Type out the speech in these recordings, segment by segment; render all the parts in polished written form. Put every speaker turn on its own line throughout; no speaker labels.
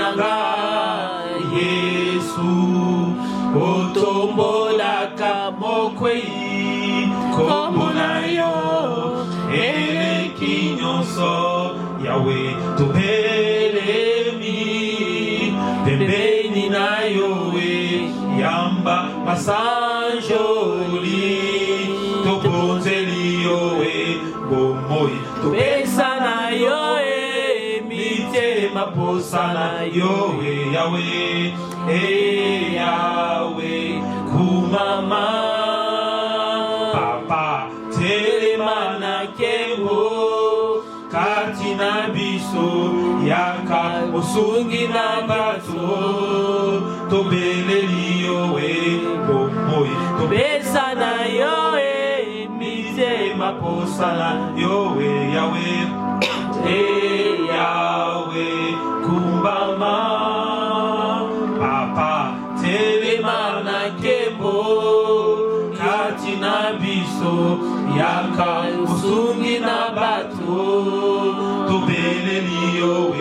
nanga Yesu otombolaka mokwei kombo na yo eleki nyonso yawe tobelemi pembeni na yo yamba masanjoli toponzeli yo bomoi topesa na yo mitema posa na yo yawe yawe kumama papa telema na kembo kati na biso yaka osungi na bato tobeleli yo bomoi topesa na yo mitema posa na yo yawe yawe kumbama papa telema na kembo kati na biso yaka osungi na bato tobeleli yo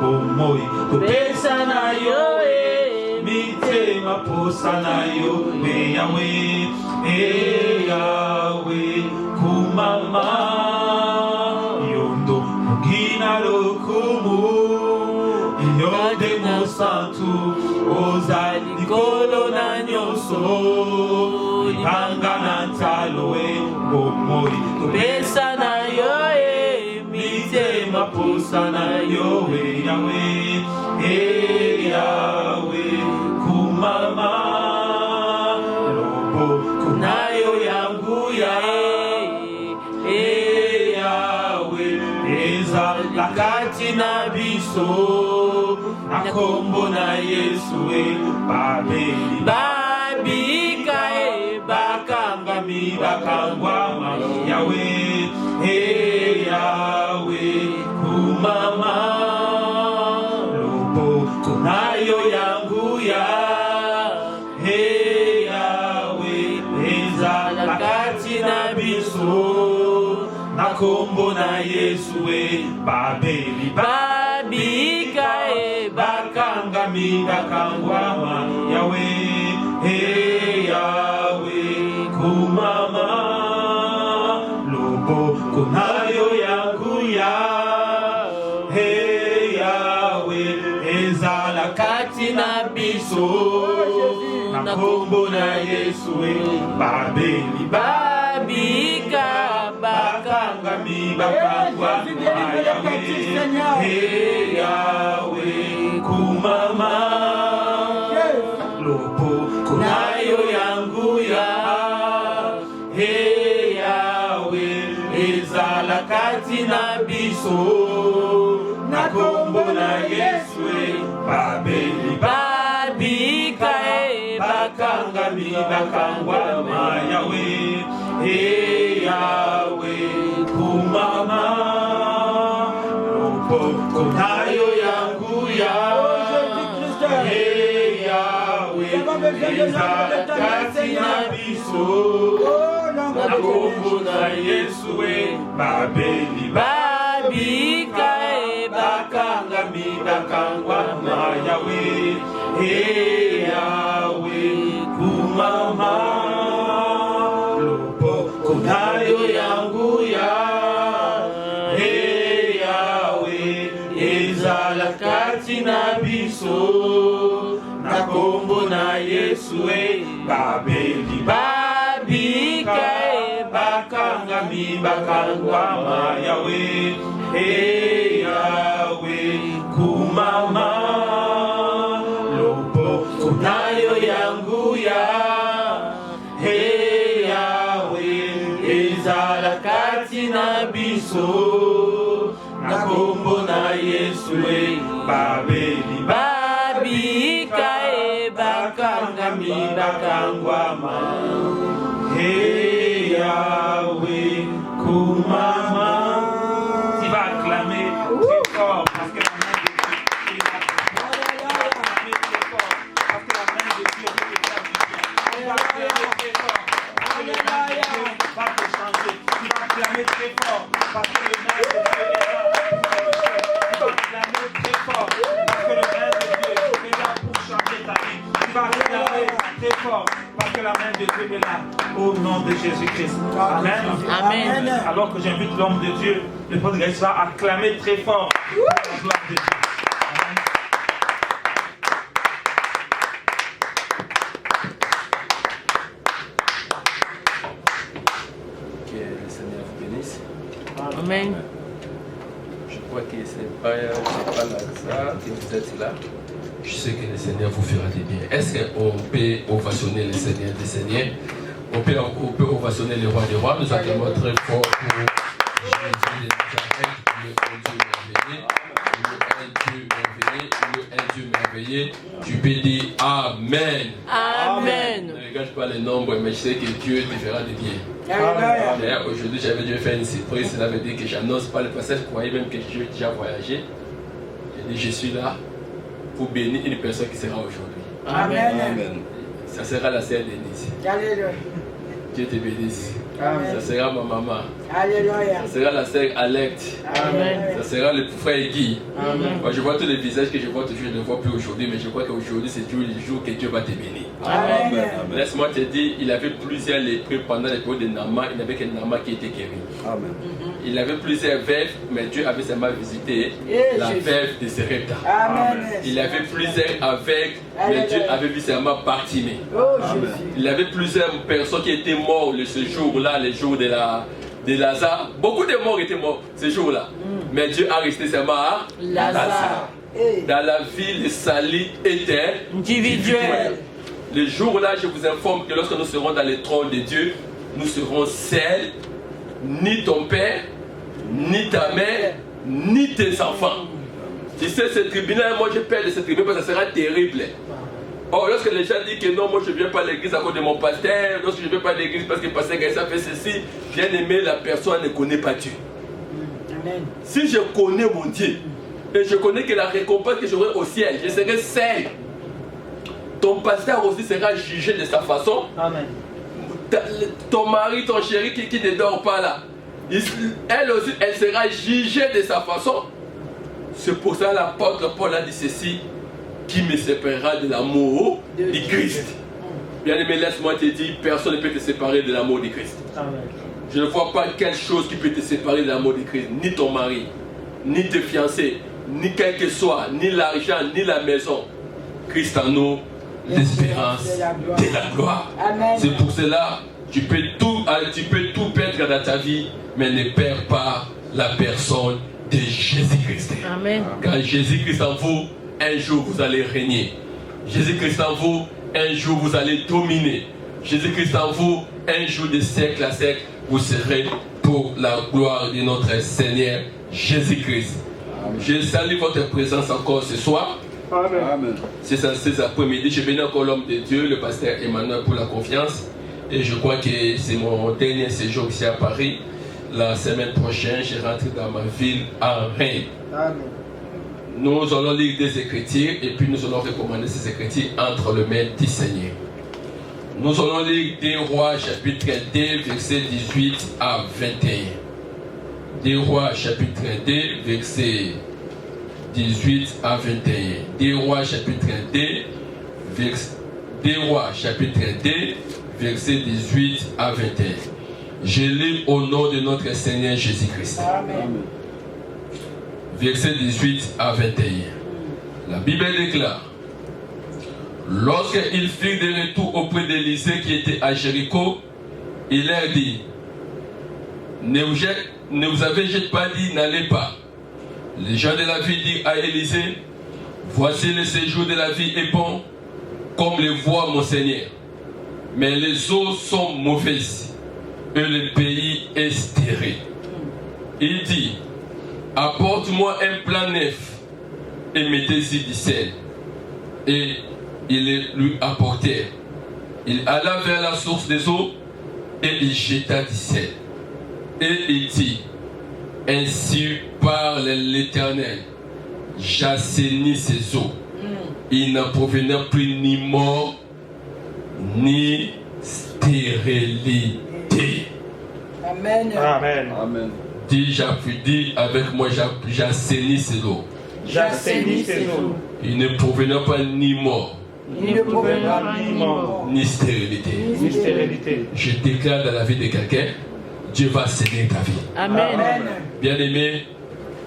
bomoi topesa na yo mitema posa na yo yawe yawe kumama yondo mugina lokumu yode mosantu ozali likolo na nyonso libanga na ntaloe bomoi topesa na yo mitema posa na yo yawe yawe kumama lobo kunayo yangu yawe eza lakati na biso na kombo na Yesu babeli babika bakangami bakangwama yawe yawe kumama lobo kunayo yangu yawe eza lakati na biso na kombo na Yesu babeli babika bakangami bakangwama yawe yawe kumama lobo kunayo yangu yawe ezala kati na biso na kombo na Yesu babeli babika bakangami bakangwama yawe yawe kumama lobo kunayo yangu yawe ezala kati na biso na kombo na Yesu babeli babika bakangami bakangwama yawe yawe kumama lobo kunayo yangu yawe ezala kati na biso na kombo na Yesu babeli babika bakangami bakangwama yawe yawe kumama lobo kunayo yangu yawe ezala kati na biso na kombo na Yesu babeli babika bakangami bakangwama yawe yawe kumama lobo kunayo yangu yawe ezala kati na biso na kombo na Yesu babeli babika bakangami bakangwama yawe kumama. Tu vas acclamer très fort parce que la main de Dieu est là. Tu vas acclamer très fort parce que la main de Dieu peut te faire du bien. Tu vas acclamer très fort parce que le main de Dieu va te changer. Tu vas acclamer très fort parce que le main de Dieu est là. Tu vas acclamer très fort parce que le main de vas acclamer très fort parce que la main de Dieu est là. Au nom de Jésus-Christ. Amen.
Amen.
Alors que j'invite l'homme de Dieu, le prêtre de va acclamer très fort la gloire de Dieu. Amen.
Que le Seigneur vous bénisse.
Amen.
Je crois que ce n'est pas là que vous êtes là. Je sais que le Seigneur vous fera du bien. Est-ce qu'on peut ovationner le Seigneur des Seigneurs? On peut ovationner le roi des rois. Nous acclamons très fort pour Jésus de Nazareth, le Dieu merveilleux, le Dieu merveilleux. Tu peux dire Amen.
Amen.
Ne regarde pas les nombres, mais je sais que Dieu te fera du bien. D'ailleurs, aujourd'hui, j'avais dû faire une surprise. Cela veut dire que je n'annonce pas le passage. Je croyais même que je vais déjà voyager. J'ai dit, je suis là pour bénir une personne qui sera aujourd'hui.
Amen.
Ça sera la sœur Denise.
Alléluia.
Dieu te bénisse.
Amen.
Ça sera ma maman.
Alléluia.
Ça sera la sœur Alect.
Amen.
Ça sera le frère Guy.
Amen.
Moi, je vois tous les visages que je vois toujours, je ne les vois plus aujourd'hui, mais je crois qu'aujourd'hui, c'est toujours le jour que Dieu va te bénir.
Amen.
Laisse-moi te dire, il avait plusieurs lépreux pendant les périodes de Nama. Il n'avait qu'un Nama qui était guéri.
Amen.
Il avait plusieurs veuves, mais Dieu avait seulement visité la veuve de Serepta.
Amen.
Il avait plusieurs aveugles, mais Dieu avait vu seulement Bartimée.
Oh Jésus.
Il avait plusieurs personnes qui étaient mortes ce jour-là, le jour de Lazare. Beaucoup de morts étaient morts ce jour-là. Mais Dieu a resté seulement à
Lazare.
Dans la ville, le salut était
Individuel.
Le jour-là, je vous informe que lorsque nous serons dans le trône de Dieu, nous serons seuls, ni ton père, ni ta mère, ni tes enfants. Tu sais, ce tribunal, moi je perds de ce tribunal parce que ça sera terrible. Or, lorsque les gens disent que non, moi je ne viens pas à l'église à cause de mon pasteur, lorsque je ne viens pas à l'église parce que le pasteur Gaïssa fait ceci, bien aimé, la personne ne connaît pas Dieu.
Amen.
Si je connais mon Dieu, et je connais que la récompense que j'aurai au ciel, je serai seul. Ton pasteur aussi sera jugé de sa façon.
Amen.
Ton mari, ton chéri qui ne dort pas là, elle aussi, elle sera jugée de sa façon. C'est pour ça l'apôtre Paul a dit ceci: qui me séparera de l'amour du Christ. Bien aimé, laisse-moi te dire, personne ne peut te séparer de l'amour du Christ.
Amen.
Je ne vois pas quelque chose qui peut te séparer de l'amour du Christ. Ni ton mari, ni tes fiancés, ni quel que soit, ni l'argent, ni la maison. Christ en nous, l'espérance de la gloire.
Amen.
C'est pour cela, tu peux tout perdre dans ta vie, mais ne perds pas la personne de Jésus-Christ.
Amen.
Car Jésus-Christ en vous, un jour vous allez régner. Jésus-Christ en vous, un jour vous allez dominer. Jésus-Christ en vous, un jour de siècle à siècle, vous serez pour la gloire de notre Seigneur Jésus-Christ. Je salue votre présence encore ce soir.
Amen.
C'est cet après-midi. Je bénis encore l'homme de Dieu, le pasteur Emmanuel, pour la confiance. Et je crois que c'est mon dernier séjour ici à Paris. La semaine prochaine, je rentre dans ma ville en Rennes.
Amen.
Nous allons lire des Écritures et puis nous allons recommander ces Écritures entre les mains du Seigneur. Nous allons lire 2 Rois chapitre 2, versets 18 à 21. 2 Rois chapitre 2, versets 18 à 21. 2 Rois chapitre 2, versets 18 à 21. Je lis au nom de notre Seigneur Jésus-Christ.
Amen.
Versets 18 à 21. La Bible déclare: lorsqu'ils furent de retour auprès d'Élisée qui était à Jéricho, il leur dit: ne vous avez-je pas dit, n'allez pas? Les gens de la ville dirent à Élisée: voici le séjour de la vie est bon, comme le voit mon Seigneur. Mais les eaux sont mauvaises et le pays est stérile. Il dit: apporte-moi un plat neuf et mettez-y du sel. Et ils lui apportèrent. Il alla vers la source des eaux et il jeta du sel. Et il dit: ainsi parle l'Éternel, j'assainis ces eaux. Il n'en provenait plus ni mort ni stérilité.
Amen.
Amen.
Amen.
Dis avec moi, j'assainis ces eaux.
J'assainis ces eaux.
Il ne provenait pas ni mort
Ni le mauvais vent,
ni mort,
ni stérilité.
ni stérilité.
Je déclare dans la vie de quelqu'un, Dieu va assainir ta vie.
Amen.
Amen.
Bien-aimé,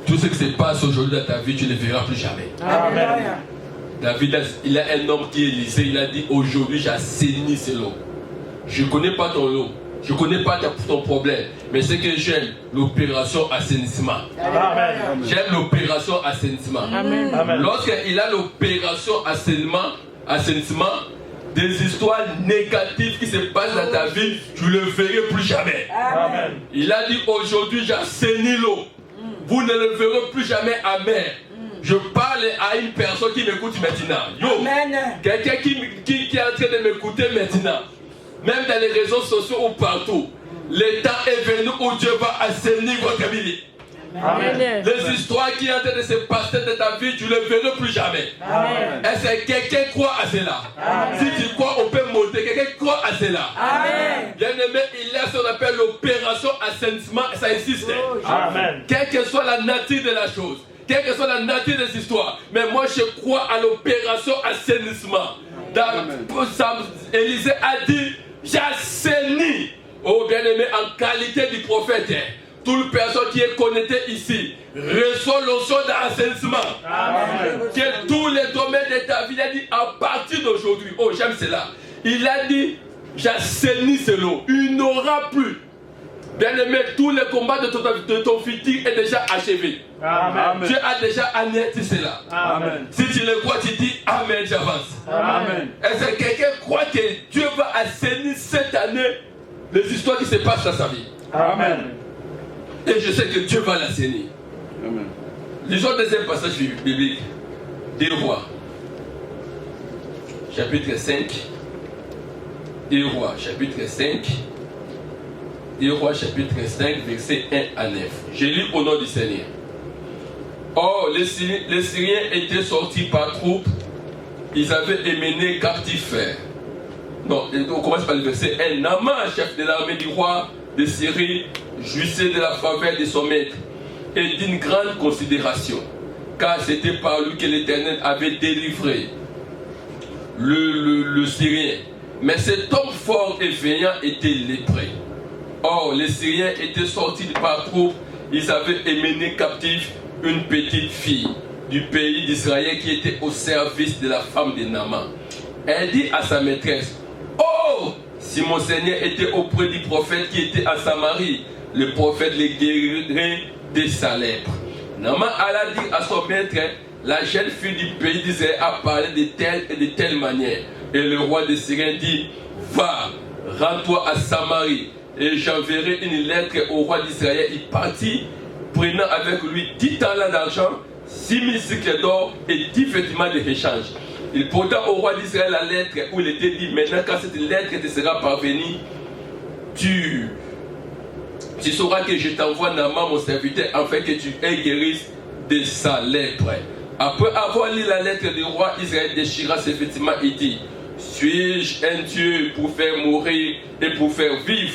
tout ce qui se passe aujourd'hui dans ta vie, tu ne le verras plus jamais.
Alléluia.
David, il a un homme qui est Élisée, il a dit aujourd'hui j'assainis ce lot. Je ne connais pas ton lot, je ne connais pas ton problème, mais ce que j'aime, l'opération assainissement.
Amen.
J'aime l'opération assainissement.
Amen.
Amen.
Lorsqu'il a l'opération assainissement, des histoires négatives qui se passent dans ta vie, tu ne le verras plus jamais.
Amen.
Il a dit aujourd'hui j'assainis l'eau. Vous ne le verrez plus jamais amer. Je parle à une personne qui m'écoute maintenant. Yo,
Amen.
quelqu'un qui est en train de m'écouter maintenant, même dans les réseaux sociaux ou partout, le temps est venu où Dieu va assainir votre vie.
Amen.
Les histoires qui sont en train de se passer dans ta vie, tu ne les verras plus jamais.
Amen.
Est-ce que quelqu'un croit à cela? Si tu crois, on peut monter. Quelqu'un croit à cela?
Amen.
Bien aimé, il y a ce qu'on appelle l'opération assainissement, ça existe.
Amen.
Quelle que soit la nature de la chose, quelle que soit la nature des histoires, mais moi je crois à l'opération assainissement. Élisée a dit, j'assainis. Oh bien aimé, en qualité du prophète, toute personne qui est connectée ici, reçoit l'onction d'assainissement.
Amen.
Que tous les domaines de ta vie, il a dit, à partir d'aujourd'hui, oh j'aime cela, il a dit, j'assainis ce lot, il n'aura plus. Bien aimé, tous les combats de ton futur est déjà achevé.
Amen.
Dieu a déjà anéanti cela.
Amen.
Si tu le crois, tu dis Amen, j'avance.
Amen.
Est-ce que quelqu'un croit que Dieu va assainir cette année les histoires qui se passent dans sa vie?
Amen.
Et je sais que Dieu va l'assainir. Lisons le deuxième passage biblique. 2 Rois. Chapitre 5. 2 Rois, chapitre 5. 2 Rois, chapitre 5, versets 1 à 9. Je lis au nom du Seigneur. Or, les Syriens étaient sortis par troupes. Ils avaient émené captifs. Non, on commence par le verset 1. Naaman, chef de l'armée du roi de Syrie, jouissait de la faveur de son maître et d'une grande considération, car c'était par lui que l'Éternel avait délivré le Syrien. Mais cet homme fort et vaillant était lépreux. Or, les Syriens étaient sortis par troupes. Ils avaient émené captif une petite fille du pays d'Israël qui était au service de la femme de Naaman. Elle dit à sa maîtresse, oh, si mon Seigneur était auprès du prophète qui était à Samarie, le prophète les guérirait de sa lèpre. Naaman alla dire à son maître, la jeune fille du pays d'Israël a parlé de telle et de telle manière. Et le roi des Syriens dit, va, rends-toi à Samarie, et j'enverrai une lettre au roi d'Israël. Il partit, prenant avec lui 10 talents d'argent, 6000 cycles d'or et 10 vêtements de rechange. Il porta au roi d'Israël la lettre où il était dit, maintenant quand cette lettre te sera parvenue, tu sauras que je t'envoie Naaman mon serviteur afin que tu guérisses de sa lèpre. Après avoir lu la lettre du roi, Israël déchira ses vêtements et dit, suis-je un Dieu pour faire mourir et pour faire vivre,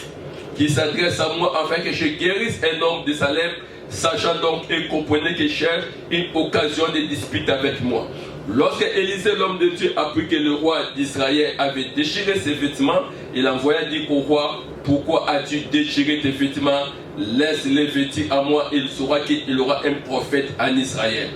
qui s'adresse à moi afin que je guérisse un homme de sa lèpre, sachant donc et comprenez que j'ai une occasion de dispute avec moi. Lorsque Élisée, l'homme de Dieu, apprit que le roi d'Israël avait déchiré ses vêtements, il envoya dire au roi, pourquoi as-tu déchiré tes vêtements? Laisse-les vêtir à moi, il saura qu'il aura un prophète en Israël.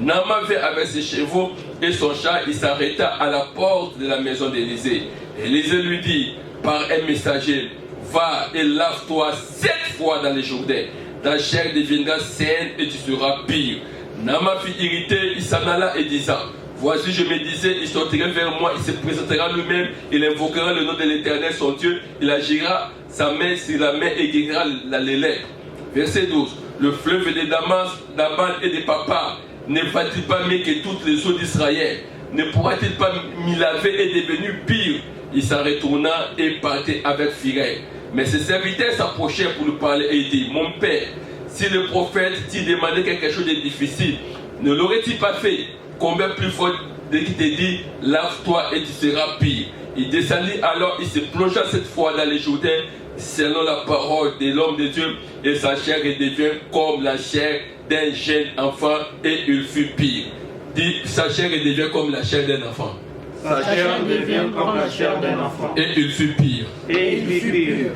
Naaman vint avec ses chevaux et son char, il s'arrêta à la porte de la maison d'Élisée. Élisée lui dit par un messager, va et lave-toi 7 fois dans les Jourdains. Ta chair deviendra saine et tu seras pire. Naaman fut irrité, il s'en alla et disant, voici je me disais, il sortira vers moi, il se présentera lui-même, il invoquera le nom de l'Éternel son Dieu, il agira sa main sur la main et guérira les lèvres. Verset 12. Le fleuve de Damas, d'Aban et de Papa ne va-t-il pas mieux que toutes les eaux d'Israël? Ne pourra-t-il pas m'y laver et devenir pire? Il s'en retourna et partait avec fureur. Mais ses serviteurs s'approchèrent pour lui parler et il dit, mon père, si le prophète t'y demandait quelque chose de difficile, ne l'aurait-il pas fait? Combien plus fort dès qu'il te dit, lave-toi et tu seras pire. Il descendit alors, il se plongea cette fois dans les Jourdains, selon la parole de l'homme de Dieu, et sa chair devient comme la chair d'un jeune enfant, et il fut pire. Dit, sa chair devient comme la chair d'un enfant.
Sa chair devient comme la chair d'un enfant.
Et il fut pire.
Et il fut pire.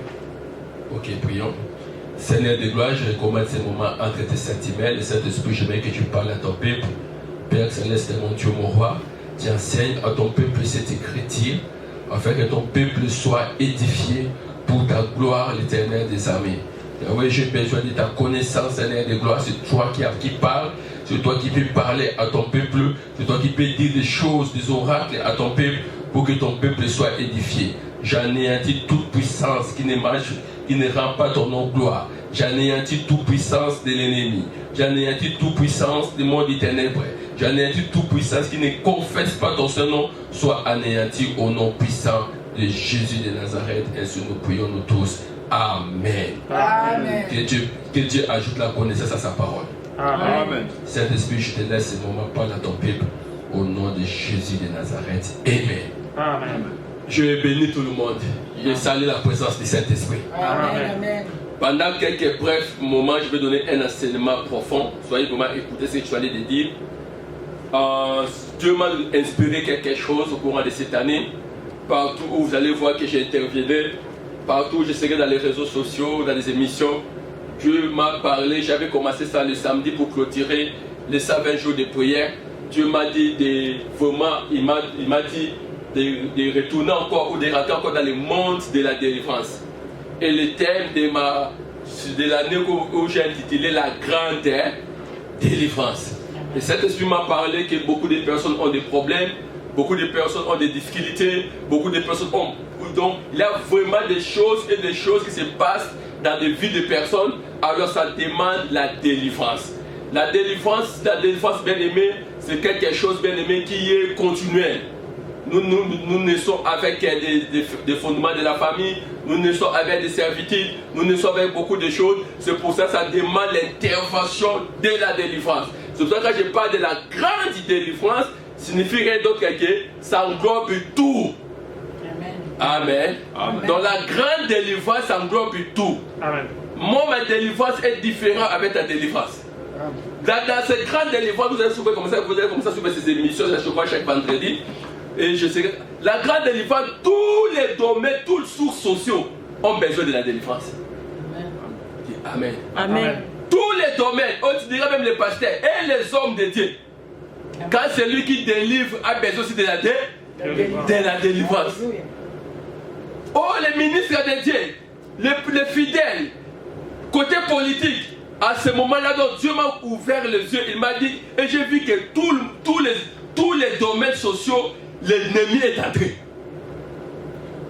Ok, prions. Seigneur de gloire, je recommande ces moments entre tes sentiments. Le Saint-Esprit, j'aimerais que tu parles à ton peuple. Père céleste, mon Dieu, mon roi, tu enseignes à ton peuple cette écriture, afin que ton peuple soit édifié pour ta gloire, l'Éternel des armées. Oui, j'ai besoin de ta connaissance, Seigneur de gloire. C'est toi qui parles, c'est toi qui peux parler à ton peuple, c'est toi qui peux dire des choses, des oracles à ton peuple pour que ton peuple soit édifié. J'anéantis toute puissance qui ne marche, qui ne rend pas ton nom gloire. J'anéantis toute puissance de l'ennemi. J'anéantis toute puissance du monde des ténèbres. J'anéantis toute puissance qui ne confesse pas ton seul nom, soit anéanti au nom puissant de Jésus de Nazareth. Ainsi nous prions nous tous. Amen.
Amen.
Que Dieu ajoute la connaissance à sa parole.
Amen.
Saint-Esprit, je te laisse ce moment, parle à ton peuple au nom de Jésus de Nazareth. Amen.
Amen.
Je bénis tout le monde. Je salue la présence du Saint-Esprit.
Amen. Amen.
Pendant quelques brefs moments, je vais donner un enseignement profond. Soyez vraiment écoutez ce que je suis allé de dire. Dieu m'a inspiré quelque chose au courant de cette année. Partout où vous allez voir que j'intervenais, partout où je serai dans les réseaux sociaux, dans les émissions, Dieu m'a parlé. J'avais commencé ça le samedi pour clôturer les 120 jours de prière. Dieu m'a dit vraiment, il m'a dit de retourner encore ou de rentrer encore dans le monde de la délivrance. Et le thème de l'année où j'ai intitulé la grande délivrance. Et cet esprit m'a parlé que beaucoup de personnes ont des problèmes, beaucoup de personnes ont des difficultés, beaucoup de personnes ont... Donc, il y a vraiment des choses et des choses qui se passent dans des vies de personnes, alors ça demande la délivrance. La délivrance, bien aimé, c'est quelque chose, bien aimé, qui est continuel. Nous naissons avec des fondements de la famille, nous naissons avec des servitudes, nous naissons avec beaucoup de choses. C'est pour ça que ça demande l'intervention de la délivrance. C'est pour ça que quand je parle de la grande délivrance, signifierait d'autres que ça englobe tout. Amen. Amen. Dans la grande délivrance, ça englobe tout.
Amen.
Moi, ma délivrance est différente avec ta délivrance. Dans cette grande délivrance, vous allez commencer à suivre ces émissions, je crois, chaque vendredi. Et je sais que la grande délivrance, tous les domaines, tous les sources sociaux ont besoin de la délivrance. Amen. Amen. Amen. Tous les domaines, on dirait même les pasteurs et les hommes de Dieu. Quand celui qui délivre a besoin aussi de la délivrance. Oh, les ministres de Dieu, les fidèles, côté politique, à ce moment-là, Dieu m'a ouvert les yeux, il m'a dit, et j'ai vu que tous les domaines sociaux, l'ennemi est entré.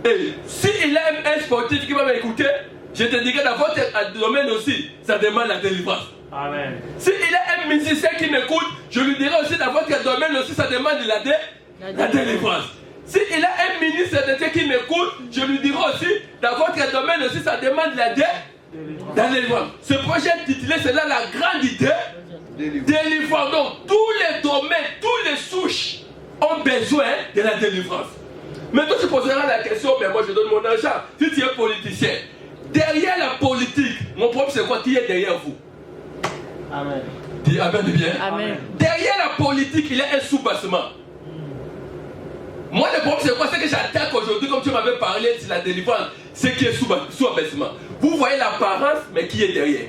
Et s'il aime un sportif qui va m'écouter, je te dirai dans votre domaine aussi, ça demande la délivrance.
Amen.
S'il a un musicien qui m'écoute, je lui dirai aussi dans votre domaine aussi, ça demande la délivrance. S'il a un ministre de Dieu qui m'écoute, je lui dirai aussi dans votre domaine aussi, ça demande la délivrance. Ce projet intitulé, c'est là la grande idée. Délivrance. Donc, tous les domaines, tous les souches ont besoin de la délivrance. Maintenant, tu poseras la question, mais moi je donne mon argent. Si tu es politicien, derrière la politique, mon problème c'est quoi? Qui est derrière vous?
Amen.
Dis Amen bien.
Amen.
Derrière la politique, il y a un sous-bassement. Moi, le problème c'est quoi? C'est que j'attaque aujourd'hui, comme tu m'avais parlé de la délivrance, ce qui est sous-bassement. Vous voyez l'apparence, mais qui est derrière?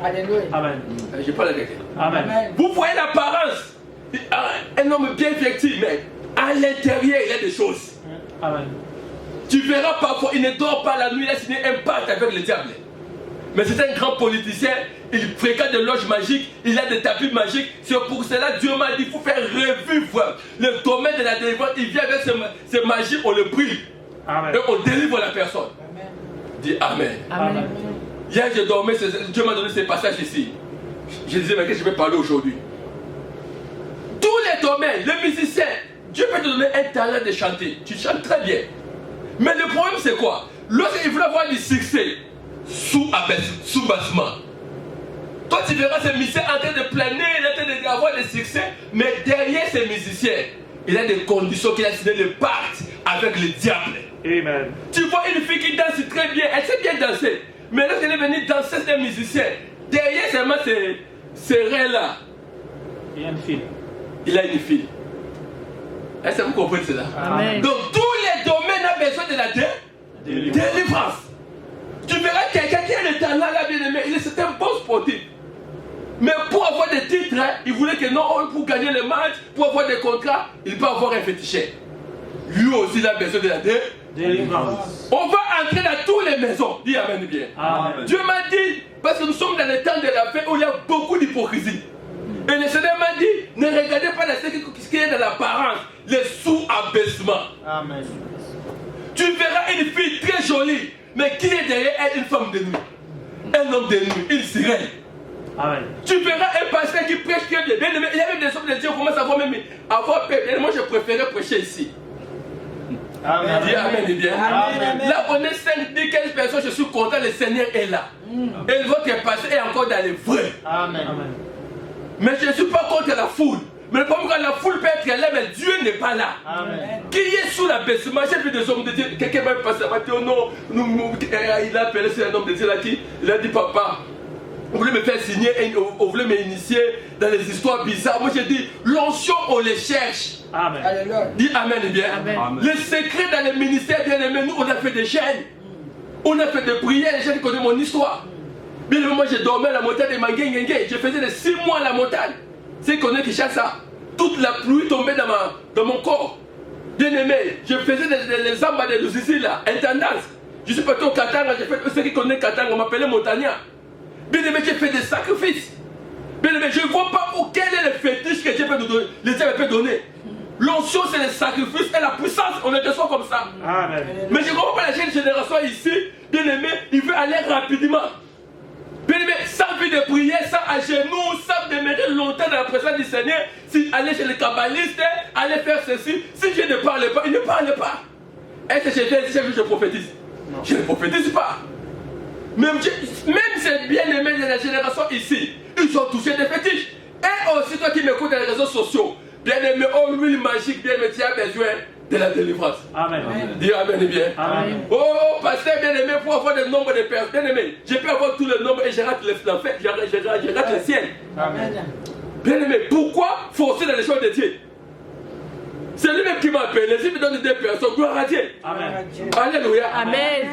Alléluia.
Amen.
Je parle à quelqu'un.
Amen.
Vous voyez l'apparence, un homme bien vêtu, mais à l'intérieur, il y a des choses.
Amen.
Tu verras parfois, il ne dort pas la nuit, il a signé un pacte avec le diable. Mais c'est un grand politicien, il fréquente des loges magiques, il a des tapis magiques. C'est pour cela que Dieu m'a dit, il faut faire revivre le domaine de la délivrance. Il vient avec ces magies, on le prie.
Amen.
Et on délivre la personne.
Amen.
Dis Amen.
Amen.
Hier, je dormais, Dieu m'a donné ces passages ici. Je disais, mais qu'est-ce que je vais parler aujourd'hui? Tous les domaines, le musicien, Dieu peut te donner un talent de chanter. Tu chantes très bien. Mais le problème, c'est quoi? Lorsqu'il veut avoir du succès, sous-bassement. Toi, tu verras ces musiciens en train de planer, en train d'avoir des succès, mais derrière ces musiciens, il y a des conditions qu'il a signé le pacte avec le diable.
Amen.
Tu vois une fille qui danse très bien, elle sait bien danser. Mais lorsqu'elle est venue danser, c'est un musicien. Derrière seulement ces reins-là,
Il y a une fille.
il a une fille. Est-ce que vous comprenez cela?
Amen.
Donc tous les domaines ont besoin de la délivrance. Tu verras quelqu'un qui a le talent là, bien aimé, c'est un bon sportif. Mais pour avoir des titres, hein, il voulait que non, pour gagner les matchs, pour avoir des contrats, il peut avoir un féticheur. Lui aussi, il a besoin de la délivrance. On va entrer dans toutes les maisons. Dis Amen bien.
Amen.
Dieu m'a dit, parce que nous sommes dans le temps de la fin où il y a beaucoup d'hypocrisie. Et le Seigneur m'a dit, ne regardez pas ce qui est dans l'apparence, les sous-abaissements.
Amen.
Tu verras une fille très jolie, mais qui est derrière elle, une femme de nuit. Un homme de nuit, une sirène.
Amen.
Tu verras un pasteur qui prêche très bien. Bien aimé, il y a même des hommes de Dieu qui commencent à avoir même avoir peur. Bien aimé, moi je préférais prêcher ici.
Amen.
Dis Amen et bien.
Amen.
Là on est 5, 10, 15 personnes, je suis content, le Seigneur est là. Et votre pasteur est encore dans les vrais.
Amen.
Mais je ne suis pas contre la foule. Mais le problème, quand la foule peut être là, mais Dieu n'est pas là.
Amen.
Qui est sous l'abaissement? J'ai vu des hommes de Dieu. Quelqu'un m'a passé, m'a dit, oh non, il a appelé, c'est un homme de Dieu là qui, il a dit, papa, vous voulez me faire signer, vous voulez m'initier dans les histoires bizarres. Moi j'ai dit, l'onction, on les cherche.
Amen.
Alléluia.
Dis Amen et bien.
Amen.
Le secret dans les ministères, bien aimés, nous, on a fait des chaînes. On a fait des prières, les gens qui connaissent mon histoire. Bien aimé, moi j'ai dormi à la montagne de Manguengue. Je faisais des 6 mois à la montagne. C'est qu'on est qui cherche ça. Toute la pluie tombait dans mon corps. Bien aimé, je faisais les amba de Luzizi là, intendance. Je suis parti au Katanga, j'ai fait ceux qui connaissent Katanga, on m'appelait Montagnard. Bien aimé, j'ai fait des sacrifices. Bien aimé, je ne vois pas quel est le fétiche que Dieu peut nous donner. Le Dieu peut donner. L'onction, c'est le sacrifice et la puissance. On est de soi comme ça.
Amen.
Mais je ne comprends pas la jeune génération ici. Bien aimé, il veut aller rapidement. Bien aimé, sans vie de prière, sans à genoux, sans demeurer longtemps dans la présence du Seigneur. Si aller chez les kabbalistes, aller faire ceci. Si Dieu ne parle pas, il ne parle pas. Est-ce que je prophétise?
Non.
Je ne prophétise pas. Même ces bien-aimés de la génération ici, ils ont touché des fétiches. Et aussi, toi qui m'écoutes dans les réseaux sociaux, bien-aimé, oh l'huile magique, bien-aimé, tu as besoin de la délivrance.
Amen.
Dis Amen et bien.
Amen.
Oh, pasteur bien-aimé, pour avoir le nombre de personnes, bien-aimé, je peux avoir tout le nombre et je rate l'enfer, je rate le ciel.
Amen.
Bien-aimé, pourquoi forcer dans les choses de Dieu? C'est lui-même qui m'a appelé, s'il me donne des personnes, gloire à Dieu.
Amen.
Alléluia.
Amen.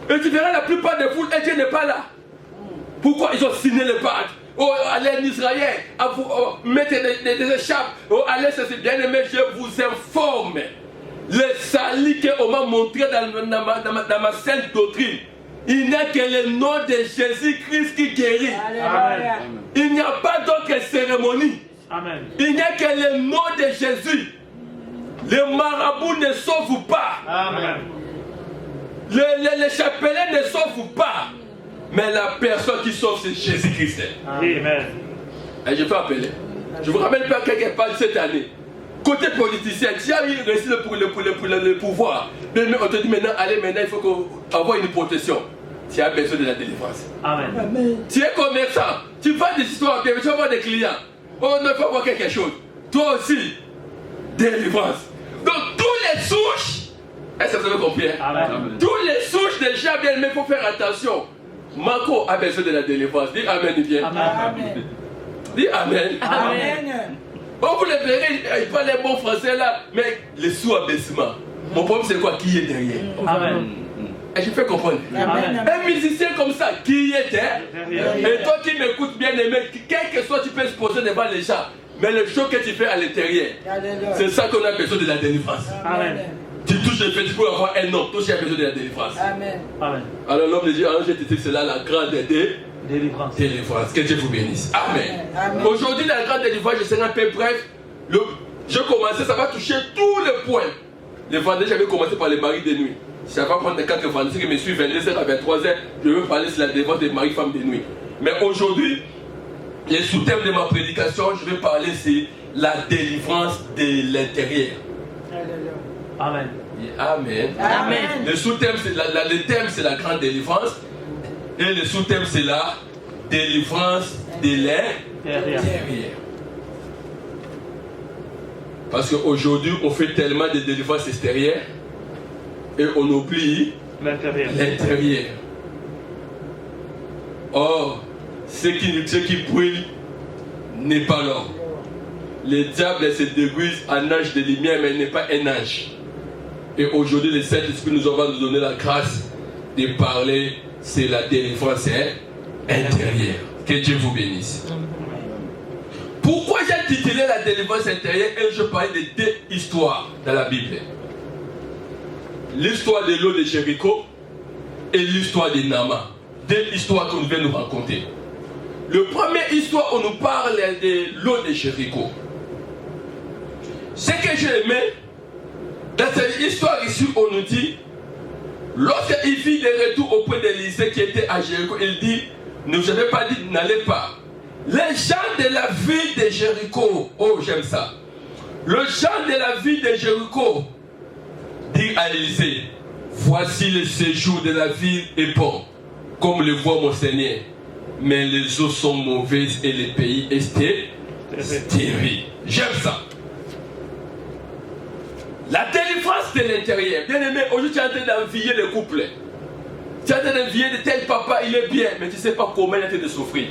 Et tu verras la plupart des foules, et Dieu n'est pas là. Pourquoi ils ont signé le pacte? Oh, allez en Israël, mettez des échappes. Oh, allez, c'est bien aimé, je vous informe. Le salut qu'on m'a montré dans ma sainte doctrine, il n'y a que le nom de Jésus-Christ qui guérit.
Alléluia.
Il n'y a pas d'autre cérémonie.
Amen.
Il n'y a que le nom de Jésus. Les marabouts ne sauvent pas.
Amen.
Les chapelains ne sauvent pas. Mais la personne qui sauve, c'est Jésus-Christ.
Amen.
Et je peux appeler. Je vous rappelle pas quelque part cette année. Côté politicien, tu as eu réussi pour le pouvoir. Mais on te dit maintenant, allez, maintenant, il faut avoir une protection. Tu as besoin de la délivrance.
Amen.
Amen.
Tu es commerçant, tu fais des histoires, tu vas avoir des clients. Oh, il faut avoir quelque chose. Toi aussi, délivrance. Donc, tous les souches, est-ce que vous avez compris?
Amen.
Tous les souches des gens bien aimés, il faut faire attention. Marco a besoin de la délivrance. Dis Amen bien.
Amen.
Dis Amen.
Amen.
Oh, vous le verrez, il parle un bon français là, mais les sous-abaissements. Mon problème c'est quoi? Qui est derrière?
Amen.
Et je fais comprendre.
Amen.
Un musicien comme ça, qui est derrière? Et toi qui m'écoutes bien aimé, quel que soit, tu peux se poser devant les gens. Mais le show que tu fais à l'intérieur,
Alléluia.
c'est ça qu'on a besoin de la délivrance.
Amen.
Tu touches le fait, tu peux avoir un nom, toi tu as besoin de la délivrance.
Amen.
Amen.
Alors l'homme de Dieu, je te dis, c'est là la grande
Délivrance.
délivrance. Que Dieu vous bénisse. Amen.
Amen.
Aujourd'hui, dans la grande délivrance, je serai un peu bref. Je commençais, ça va toucher tous les points. Les vendredis, j'avais commencé par les maris de nuit. Ça va prendre les 4 vendredis qui me suivent 22h à 23h. Je veux parler sur la délivrance des maris femmes de nuit. Mais aujourd'hui, le sous-thème de ma prédication, je vais parler sur la délivrance de l'intérieur.
Alléluia.
Amen.
Amen.
Amen.
Le sous-thème, le thème, c'est la grande délivrance. Et le sous-thème, c'est la délivrance de
Derrière.
l'intérieur. Parce qu'aujourd'hui, on fait tellement de délivrance extérieure et on oublie
L'intérieur.
l'intérieur. Or, ce qui brûle n'est pas l'or. le diable se déguise en ange de lumière, mais il n'est pas un ange. Et aujourd'hui, le Saint-Esprit nous va nous donner la grâce de parler sur la délivrance intérieure. Que Dieu vous bénisse. Pourquoi j'ai titulé la délivrance intérieure et je parlais de deux histoires dans la Bible? L'histoire de l'eau de Jéricho et l'histoire de Naaman. Deux histoires que nous venons nous raconter. Le première histoire, on nous parle de l'eau de Jéricho. Ce que j'ai aimé, dans cette histoire ici, on nous dit, lorsqu'il fit des retours auprès d'Élisée qui était à Jéricho, il dit, ne vous avez pas dit, n'allez pas. Les gens de la ville de Jéricho, oh j'aime ça. Le gens de la ville de Jéricho dit à Élisée, voici le séjour de la ville est bon, comme le voit mon Seigneur. Mais les eaux sont mauvaises et le pays est stérile. J'aime ça. La délivrance de l'intérieur. Bien aimé, aujourd'hui tu es en train d'envier le couple. Tu es en train d'envier de tel papa, il est bien, mais tu ne sais pas comment il est en train de souffrir.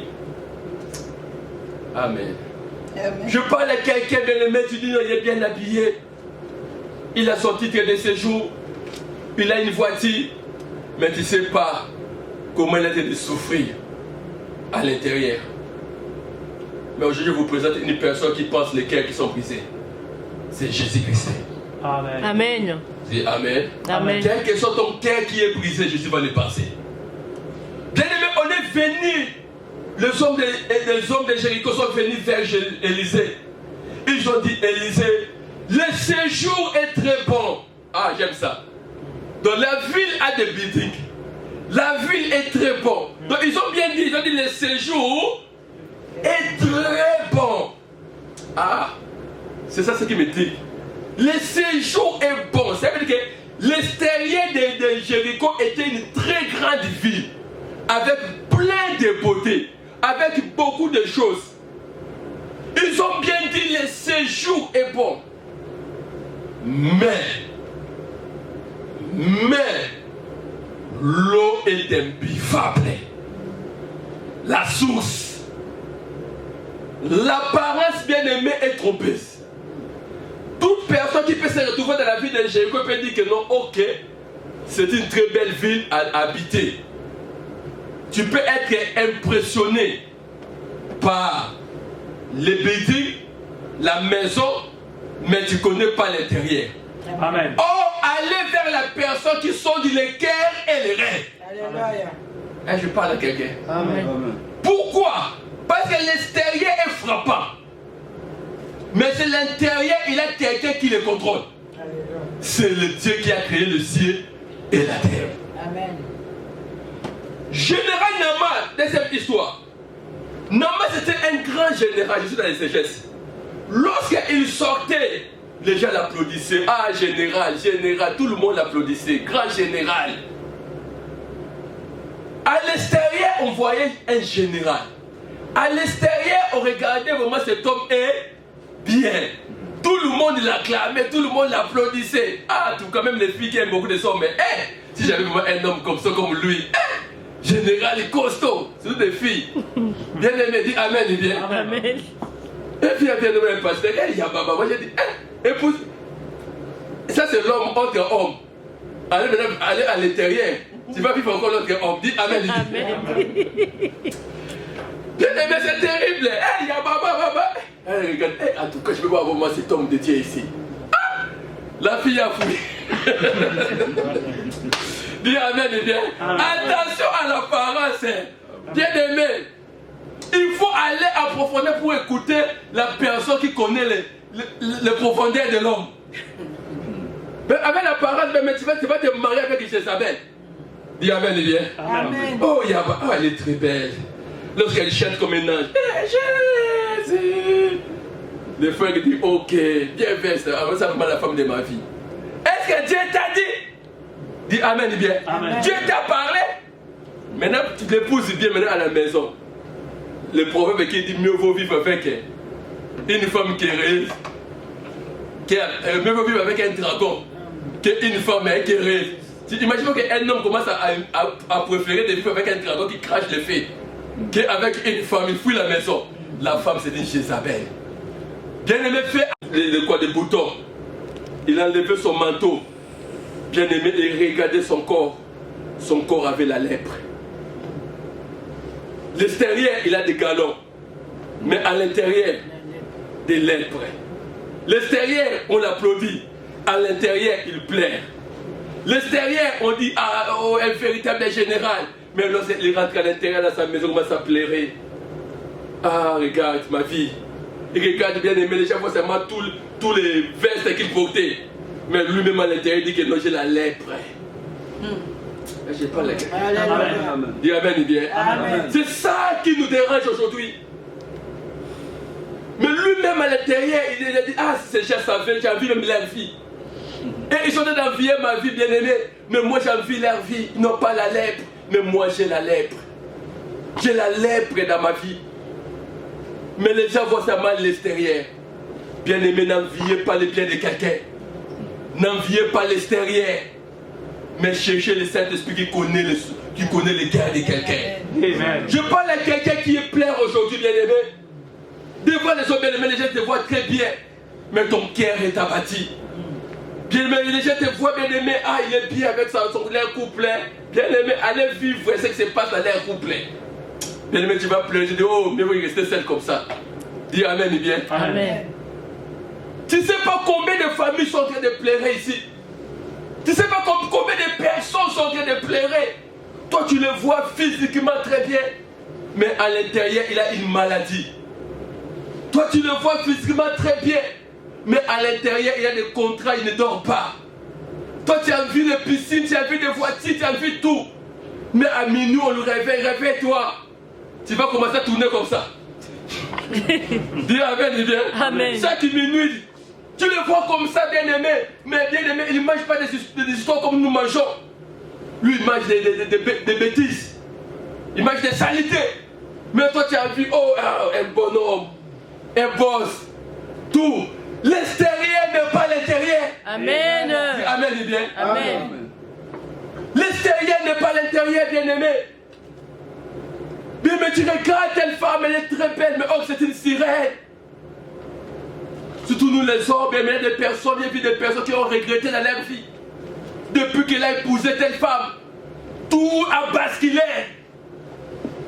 Amen. Amen. Je parle à quelqu'un, bien aimé, tu dis, il est bien habillé. Il a son titre de séjour. Il a une voiture. Mais tu ne sais pas comment il est en train de souffrir à l'intérieur. Mais aujourd'hui, je vous présente une personne qui pense les cœurs qui sont brisés. C'est Jésus-Christ.
Amen.
Amen.
Dis Amen.
Amen.
Quel que soit ton cœur qui est brisé, Jésus va le passer. Bien aimé, on est venu. Les hommes de Jéricho sont venus vers Élisée. Ils ont dit, Élisée, le séjour est très bon. Ah, j'aime ça. Donc la ville a des buildings. La ville est très bon. Donc ils ont bien dit, le séjour est très bon. Ah, c'est ça ce qui me dit. Le séjour est bon. Ça veut dire que l'extérieur de Jéricho était une très grande ville. Avec plein de beauté. Avec beaucoup de choses. Ils ont bien dit le séjour est bon. Mais l'eau est imbuvable. La source, l'apparence bien-aimée est trompeuse. Toute personne qui peut se retrouver dans la ville de Jéricho peut dire que non, ok, c'est une très belle ville à habiter. Tu peux être impressionné par les buildings, la maison, mais tu ne connais pas l'intérieur.
Amen.
Or, allez vers la personne qui sonde les cœurs et les rêves. Alléluia. Je parle à quelqu'un.
Amen.
Pourquoi? Parce que l'extérieur est frappant. Mais c'est l'intérieur, il a quelqu'un qui le contrôle. C'est le Dieu qui a créé le ciel et la terre.
Amen.
Général Naaman, dans cette histoire, Naaman c'était un grand général, je suis dans les sécheresses. Lorsqu'il sortait, les gens l'applaudissaient. Ah, général, général, tout le monde l'applaudissait. Grand général. À l'extérieur, on voyait un général. À l'extérieur, on regardait vraiment cet homme est bien. Tout le monde l'acclamait, tout le monde l'applaudissait. Ah, tout quand même les filles qui aiment beaucoup de ça, mais si j'avais vraiment un homme comme ça, comme lui, général et costaud, c'est toutes des filles. Bien aimé, dis Amen, et bien.
Amen.
Et puis, bien aimé, un pasteur, il y a Baba. Moi, j'ai dit, épouse, ça c'est l'homme entre hommes. Allez à l'intérieur. Tu vas vivre encore l'autre homme. Dis Amen.
Amen.
Bien aimé, c'est terrible. Il y a Baba. Regarde, en tout cas, je peux voir vraiment cet homme de Dieu ici. Ah, la fille a fouillé. Dis Amen, et bien. Attention à l'apparence. Bien aimé. Il faut aller approfondir pour écouter la personne qui connaît les profondeurs de l'homme. Avec l'apparence, mais tu vas te marier avec Jézabel. Dis Amen, et bien.
Amen.
Oh, elle est très belle. Lorsqu'elle chante comme un ange. Jésus. Le frère dit, ok, bien veste. Avant ça, vraiment la femme de ma vie. Est-ce que Dieu t'a dit? Dis Amen, et bien.
Amen.
Dieu t'a parlé. Maintenant, tu l'épouses bien maintenant à la maison. Le proverbe qui dit mieux vaut vivre avec une femme qui est heureuse. Mieux vaut vivre avec un dragon qu'une femme qui est heureuse. Tu imagines qu'un homme commence à préférer de vivre avec un dragon qui crache le feu. Qu'avec une femme, il fuit la maison. La femme, c'est une Jézabel. Bien aimé, c'est terrible. Est-ce que Dieu t'a dit? Dis Amen, et bien. Est-ce que Dieu t'a parlé? Maintenant, tu l'épouses bien maintenant à la maison. Le proverbe qui dit mieux vaut vivre avec une femme qui est heureuse. Mieux vaut vivre avec un dragon qu'une femme qui est heureuse. Tu imagines qu'un homme commence à préférer de vivre avec un dragon qui crache le feu. Qu'avec une femme, il fuit la maison. La femme, c'est une Jézabel. Bien-aimé fait des boutons. Il a enlevé son manteau. Bien-aimé, il regardait son corps. Son corps avait la lèpre. L'extérieur, il a des galons. Mais à l'intérieur, des lèpres. L'extérieur, on l'applaudit. À l'intérieur, il pleure. L'extérieur, on dit un véritable général. Mais lorsqu'il rentre à l'intérieur de sa maison, comment ça plairait. Ah, regarde ma vie. Il regarde bien aimé, les gens voient seulement tous les vestes qu'il portait. Mais lui-même à l'intérieur, il dit que non, j'ai la lèpre. J'ai pas la lèpre. Dis Amen, bien. C'est ça qui nous dérange aujourd'hui. Mais lui-même à l'intérieur, il a dit, ah, c'est déjà sa vie, j'ai envie de leur vie. Et ils sont d'envier ma vie, bien aimée. Mais moi, j'ai envie de leur vie. Ils n'ont pas la lèpre. Mais moi, j'ai la lèpre. J'ai la lèpre dans ma vie. Mais les gens voient seulement l'extérieur. Bien aimé, n'enviez pas les biens de quelqu'un. N'enviez pas l'extérieur. Mais cherchez le Saint-Esprit qui connaît les cœurs de quelqu'un. Je parle à quelqu'un qui est plein aujourd'hui, bien aimé. Des fois, les gens bien aimés, les gens te voient très bien. Mais ton cœur est abattu. Bien aimé, les gens te voient bien aimé. Ah, il est bien avec leur couple. Bien aimé, allez vivre ce qui se passe dans leur couple. Bien aimé, tu vas pleurer. Je dis, oh, mais vous restez seul comme ça. Dis Amen, bien.
Amen.
Tu ne sais pas combien de familles sont en train de pleurer ici. Tu ne sais pas combien de personnes sont en train de pleurer. Toi, tu le vois physiquement très bien. Mais à l'intérieur, il a une maladie. Toi, tu le vois physiquement très bien. Mais à l'intérieur, il y a des contrats, il ne dort pas. Toi, tu as vu les piscines, tu as vu des voitures, tu as vu tout. Mais à minuit, on le réveille, réveille-toi. Tu vas commencer à tourner comme ça. Dis Amen, bien.
Amen.
Chaque minuit, tu le vois comme ça, bien aimé. Mais bien aimé, il ne mange pas des histoires comme nous mangeons. Lui, il mange des bêtises. Il mange des saletés. Mais toi, tu as vu, oh, un bonhomme, un boss, tout. L'extérieur n'est pas l'intérieur.
Amen.
Dis Amen, bien.
Amen.
L'extérieur n'est pas l'intérieur, bien aimé. Bien, mais tu regardes telle femme, elle est très belle, mais oh, c'est une sirène. Surtout nous les hommes, bien, mais il y a des personnes, il y a vu des personnes qui ont regretté dans leur vie. Depuis qu'elle a épousé telle femme, tout a basculé.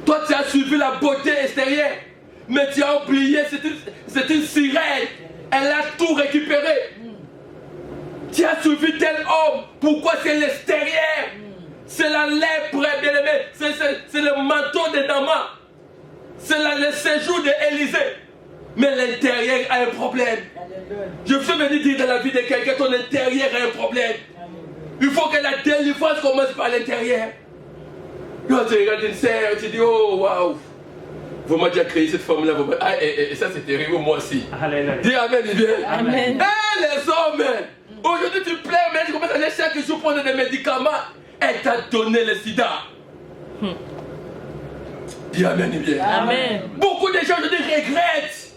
Toi, tu as suivi la beauté extérieure, mais tu as oublié, c'est une sirène. Elle a tout récupéré. Tu as suivi tel homme. Pourquoi c'est l'extérieur? C'est la lèpre, bien aimé. C'est le manteau de Damas. C'est le séjour d'Élysée. Mais l'intérieur a un problème. Je suis venu dire dans la vie de quelqu'un, ton intérieur a un problème. Il faut que la délivrance commence par l'intérieur. Quand tu regardes une sœur, tu dis, oh waouh. Vous m'avez déjà créé cette femme-là. Ah, et ça c'est terrible, moi aussi.
Alléluia.
Dis Amen, bien.
Amen.
Eh, les hommes, aujourd'hui tu pleures, mais tu commences à aller chaque jour prendre des médicaments. Elle t'a donné le sida. Dis Amen, bien.
Amen.
Beaucoup de gens aujourd'hui regrettent.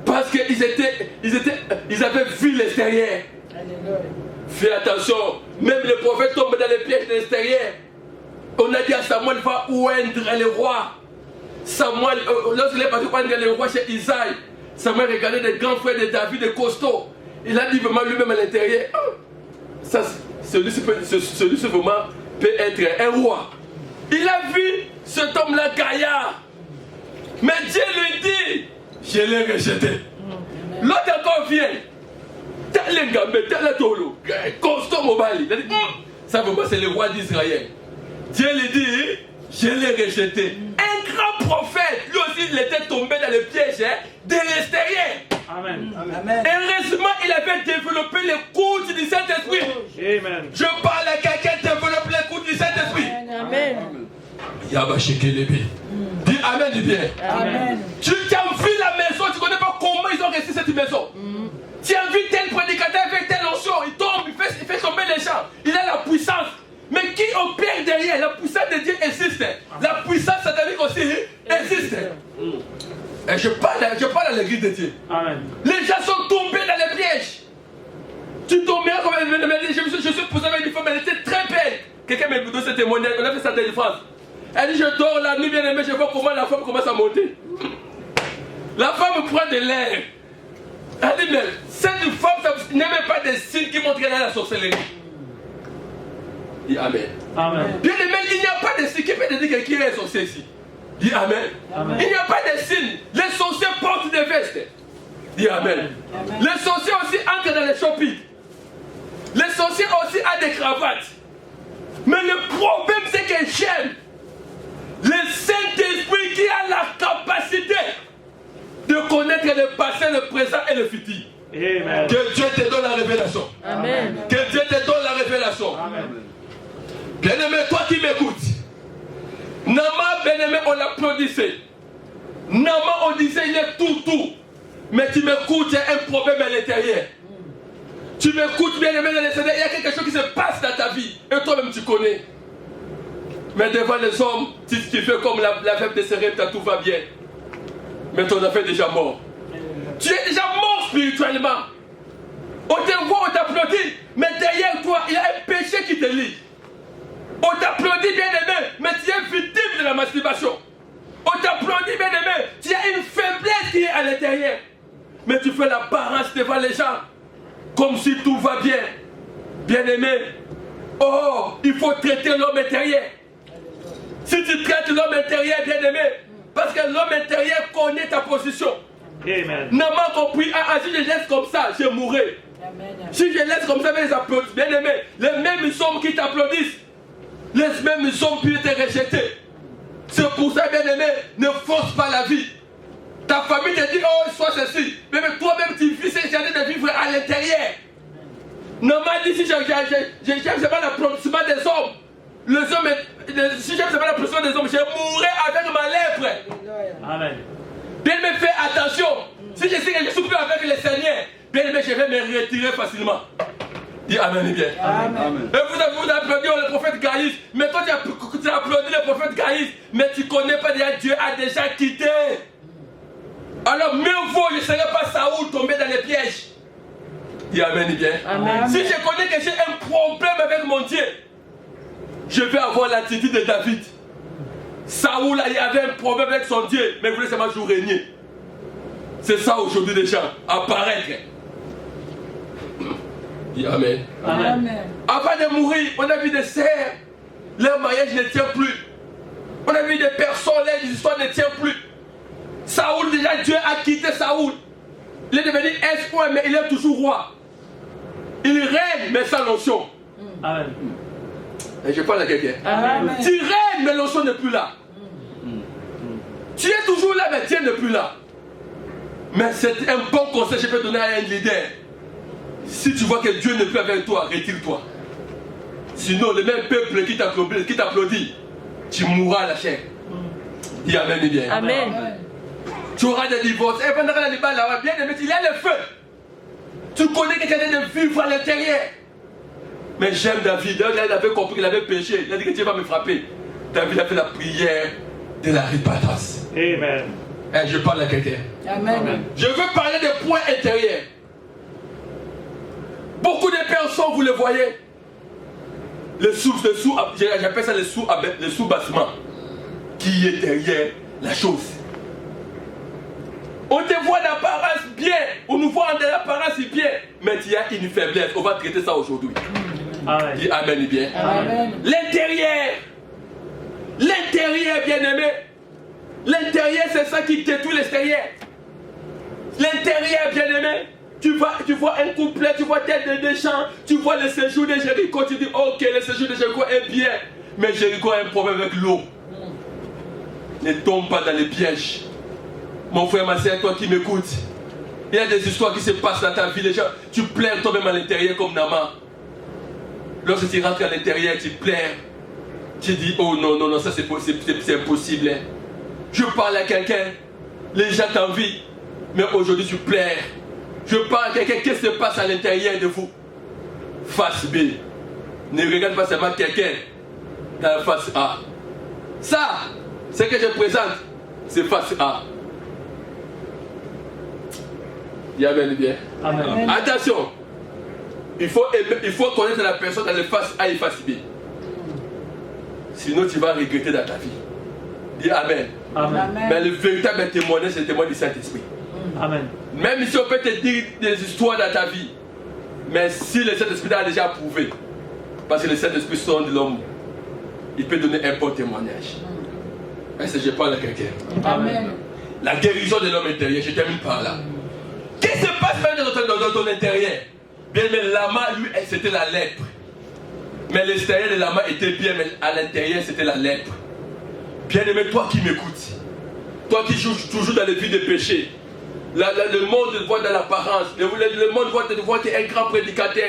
Parce qu'ils avaient vu l'extérieur. Fais attention, même les prophètes tombent dans les pièges de l'extérieur. On a dit à Samuel, va oindre les rois. Samuel, lorsqu'il est parti pour oindre les rois chez Isaïe, Samuel regardait des grands frères de David, des costauds. Il a dit vraiment lui-même à l'intérieur, ça, celui-ci vraiment peut être un roi. Il a vu cet homme-là gaillard. Mais Dieu lui dit, je l'ai rejeté. L'autre encore vient. Tel est gambé, tel est tolo. Costaud mobile. Il a dit, ça vraiment c'est le roi d'Israël. Dieu lui dit, je l'ai rejeté. Un grand prophète, lui aussi il était tombé dans le piège de l'extérieur.
Amen.
Amen.
Heureusement, il avait développé les cours du Saint-Esprit.
Amen.
Je parle à quelqu'un qui développe les cours du Saint-Esprit.
Amen.
Yabachekelebe. Dis Amen, dis bien.
Amen.
Tu as vu la maison, tu ne connais pas comment ils ont réussi cette maison. Tu as vu tel prédicateur avec telle onction, il tombe, il fait tomber les gens. Il a la puissance. Mais qui opère derrière? La puissance de Dieu existe. La puissance satanique aussi existe. Et je parle à l'église de Dieu.
Amen.
Les gens sont tombés dans les pièges. Tu tombes, comme elle m'a dit, je suis posé avec une femme, elle était très belle. Quelqu'un m'a donné ce témoignage, on a fait sa délivrance. Elle dit, je dors la nuit bien aimée, je vois comment la femme commence à monter. La femme prend de l'air. Elle dit, mais cette femme n'aimait pas des signes qui montrent qu'elle a la sorcellerie. Dis Amen.
Amen.
Bien aimé, il n'y a pas de signes qui peut te dire qu'il est sorcier ici. Dis Amen.
Amen.
Il n'y a pas de signes. Les sorciers portent des vestes. Dis Amen.
Amen.
Les sorciers aussi entrent dans les shopping. Les sorciers aussi ont des cravates. Mais le problème, c'est que j'aime le Saint-Esprit qui a la capacité de connaître le passé, le présent et le futur.
Amen.
Que Dieu te donne la révélation.
Amen.
Que Dieu te donne la révélation.
Amen.
Bien-aimé, toi qui m'écoutes, Nama, bien-aimé, on l'applaudissait. Nama, on disait, il est tout. Mais tu m'écoutes, il y a un problème à l'intérieur. Tu m'écoutes, bien-aimé, dans les Seigneur, il y a quelque chose qui se passe dans ta vie. Et toi-même, tu connais. Mais devant les hommes, tu fais comme la femme de Sérépta, tout va bien. Mais ton affaire est déjà mort. Tu es déjà mort spirituellement. On te voit, on t'applaudit, mais derrière toi, il y a un péché qui te lie. On t'applaudit, bien-aimé, mais tu es victime de la masturbation. On t'applaudit, bien-aimé, tu as une faiblesse qui est à l'intérieur. Mais tu fais l'apparence devant les gens, comme si tout va bien. Bien-aimé, oh, il faut traiter l'homme intérieur. Si tu traites l'homme intérieur, bien-aimé, parce que l'homme intérieur connaît ta position.
Amen.
N'a pas compris, si je laisse comme ça, je mourrai.
Amen.
Si je laisse comme ça, les applaudissements, bien-aimé, les mêmes hommes qui t'applaudissent, les mêmes hommes peuvent te rejeter. C'est pour ça, bien-aimé, ne force pas la vie. Ta famille te dit, oh, sois ceci. Mais toi-même, tu vis cette journée de vivre à l'intérieur. Normalement, si j'aime seulement l'applaudissement des hommes, si j'aime seulement l'applaudissement des hommes, je mourrai avec ma lèvre.
Amen.
Bien-aimé, fais attention. Si je sais que je suis plus avec le Seigneur, bien-aimé, je vais me retirer facilement. Dis Amen, bien.
Amen.
Et vous applaudissez le prophète Gaïs. Mais toi, tu as applaudi le prophète Gaïs. Mais tu ne connais pas déjà, Dieu a déjà quitté. Alors, mieux vaut, je ne serai pas Saoul tombé dans les pièges. Dis Amen, bien.
Amen.
Si je connais que j'ai un problème avec mon Dieu, je vais avoir l'attitude de David. Saoul, il avait un problème avec son Dieu, mais il voulait seulement toujours régner. C'est ça aujourd'hui les gens, apparaître. Dis Amen.
Amen.
Avant de mourir, on a vu des sœurs, leur mariage ne tient plus. On a vu des personnes, leur histoire ne tient plus. Saoul, déjà Dieu a quitté Saoul. Il est devenu espoir, mais il est toujours roi. Il règne, mais sans l'onction.
Amen.
Et je parle à quelqu'un.
Amen.
Tu règnes, mais l'onction n'est plus là. Tu es toujours là, mais Dieu n'est plus là. Mais c'est un bon conseil que je peux donner à un leader. Si tu vois que Dieu n'est plus avec toi, retire-toi. Sinon, le même peuple qui t'applaudit, tu mourras à la chair. Dis Amen, bien.
Amen.
Tu auras des divorces. Et pendant la débat là, bien aimé, il y a le feu. Tu connais quelqu'un de vivre à l'intérieur. Mais j'aime David. Il avait compris qu'il avait péché. Il a dit que Dieu va me frapper. David a fait la prière de la repentance.
Amen.
Et je parle à quelqu'un.
Amen.
Je veux parler des points intérieurs. Beaucoup de personnes, vous le voyez, j'appelle ça le sous-bassement, qui est derrière la chose. On te voit d'apparence bien, on nous voit de l'apparence bien, mais il y a une faiblesse, on va traiter ça aujourd'hui.
Amen.
Dis Amen, bien.
Amen.
L'intérieur, bien-aimé, l'intérieur c'est ça qui détruit l'extérieur. L'intérieur, bien-aimé, tu vois un couplet, tu vois tête de Deschamps, tu vois le séjour de Jéricho, tu dis ok, le séjour de Jéricho est bien, mais Jéricho a un problème avec l'eau. Ne tombe pas dans les pièges. Mon frère, ma soeur, toi qui m'écoutes, il y a des histoires qui se passent dans ta vie, les gens, tu pleures toi-même à l'intérieur comme Nama. Lorsque tu rentres à l'intérieur, tu pleures. Tu dis, oh non, ça c'est impossible. Je parle à quelqu'un, les gens t'envient, mais aujourd'hui tu pleures. Je parle à quelqu'un, qu'est-ce qui se passe à l'intérieur de vous? Face B. Ne regarde pas seulement quelqu'un dans la face A. Ça, ce que je présente, c'est face A. Amen, bien.
Amen.
Attention, il faut connaître la personne dans les faces A et face B. Sinon, tu vas regretter dans ta vie. Dis Amen.
Amen.
Mais le véritable témoignage, c'est le témoignage du Saint-Esprit.
Amen.
Même si on peut te dire des histoires dans ta vie, mais si le Saint-Esprit a déjà prouvé, parce que le Saint-Esprit sonde de l'homme, il peut donner un bon témoignage. Est-ce que je parle à quelqu'un?
Amen.
La guérison de l'homme intérieur, je termine par là. Qu'est-ce qui se passe maintenant dans ton intérieur? Bien, mais l'âme, lui, c'était la lèpre. Mais l'extérieur de l'âme était bien, mais à l'intérieur, c'était la lèpre. Bien aimé, toi qui m'écoutes, toi qui joues toujours dans les vies de péché, le monde te voit dans l'apparence, le monde te voit que tu es un grand prédicateur,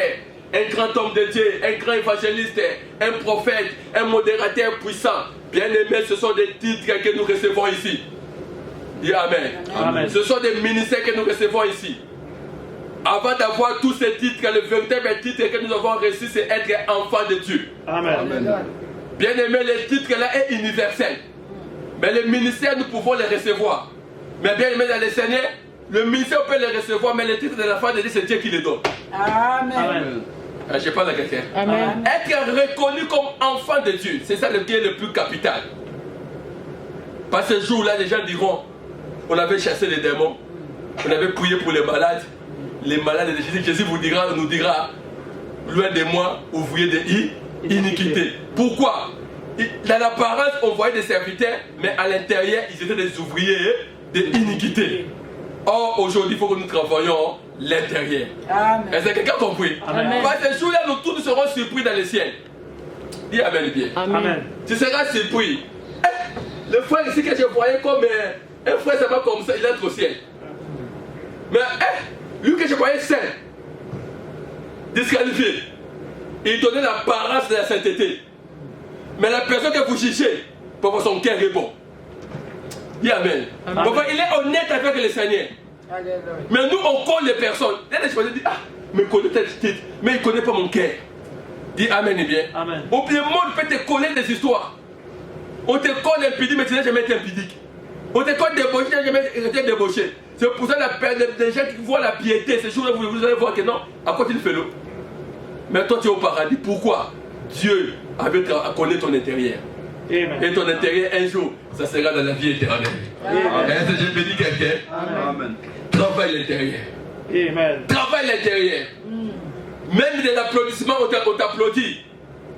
un grand homme de Dieu, un grand évangéliste, un prophète, un modérateur puissant. Bien aimé, ce sont des titres que nous recevons ici. Dis Amen.
Amen.
Ce sont des ministères que nous recevons ici. Avant d'avoir tous ces titres, le véritable titre que nous avons reçu, c'est être enfant de Dieu.
Amen.
Bien aimé, le titre là est universel. Mais le ministère, nous pouvons le recevoir. Mais bien aimé dans le Seigneur, le ministère, on peut le recevoir, mais le titre de l'enfant de Dieu, c'est Dieu qui le donne.
Amen.
Je parle à quelqu'un.
Amen.
Être reconnu comme enfant de Dieu, c'est ça le qui est le plus capital. Parce que ce jour-là, les gens diront, on avait chassé les démons, on avait prié pour les malades. Les malades de Jésus, Jésus nous dira, loin de moi, ouvrier de iniquité. Pourquoi? Dans l'apparence, on voyait des serviteurs, mais à l'intérieur, ils étaient des ouvriers de iniquité. Or, aujourd'hui, il faut que nous travaillions l'intérieur. Est-ce que quelqu'un a compris?
Amen.
Parce que ce jour-là, nous tous serons surpris dans le ciel. Dis Amen bien.
Amen.
Tu seras surpris. Le frère ici que je voyais comme un frère, ça va comme ça, il entre au ciel. Mais lui que je voyais saint, disqualifié, il donnait l'apparence de la sainteté. Mais la personne que vous jugez, parfois son cœur est bon. Dis Amen. Parfois il est honnête avec le Seigneur. Mais nous on connaît les personnes. Les gens disent, mais il connaît tel titre, mais il ne connaît pas mon cœur. Dis Amen et bien.
Amen.
Au bien, le monde peut te coller des histoires. On te colle impudique, mais tu n'as jamais été impudique. On te colle débauché, tu n'as jamais été débauché. C'est pour ça que les gens qui voient la piété, ces jours-là, vous allez voir que non, à quoi il fait l'eau. Mais toi tu es au paradis. Pourquoi? Dieu avait connaître ton intérieur.
Amen.
Et ton intérieur, un jour, ça sera dans la vie éternelle. Est-ce que j'ai béni quelqu'un?
Amen.
Travaille l'intérieur.
Amen.
Travaille l'intérieur. Même de l'applaudissement, on t'applaudit.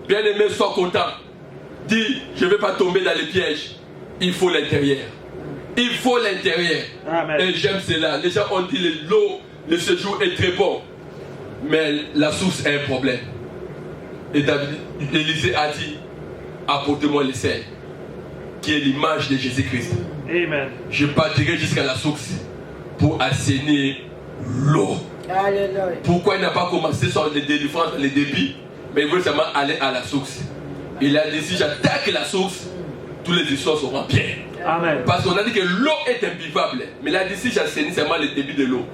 Bien aimé, sois content. Dis, je ne vais pas tomber dans les pièges. Il faut l'intérieur. Il faut l'intérieur. Et j'aime cela. Les gens ont dit l'eau, le séjour est très bon. Mais la source est un problème. Et Élisée a dit, apportez-moi le sel, qui est l'image de Jésus-Christ.
Amen.
Je partirai jusqu'à la source pour assainir l'eau.
Alléluia.
Pourquoi il n'a pas commencé sur les délivrances, les débits, mais il veut seulement aller à la source. Il a dit, si j'attaque la source, tous les histoires seront bien.
Amen.
Parce qu'on a dit que l'eau est imbuvable. Mais il a dit, si j'assainis seulement le débit de l'eau,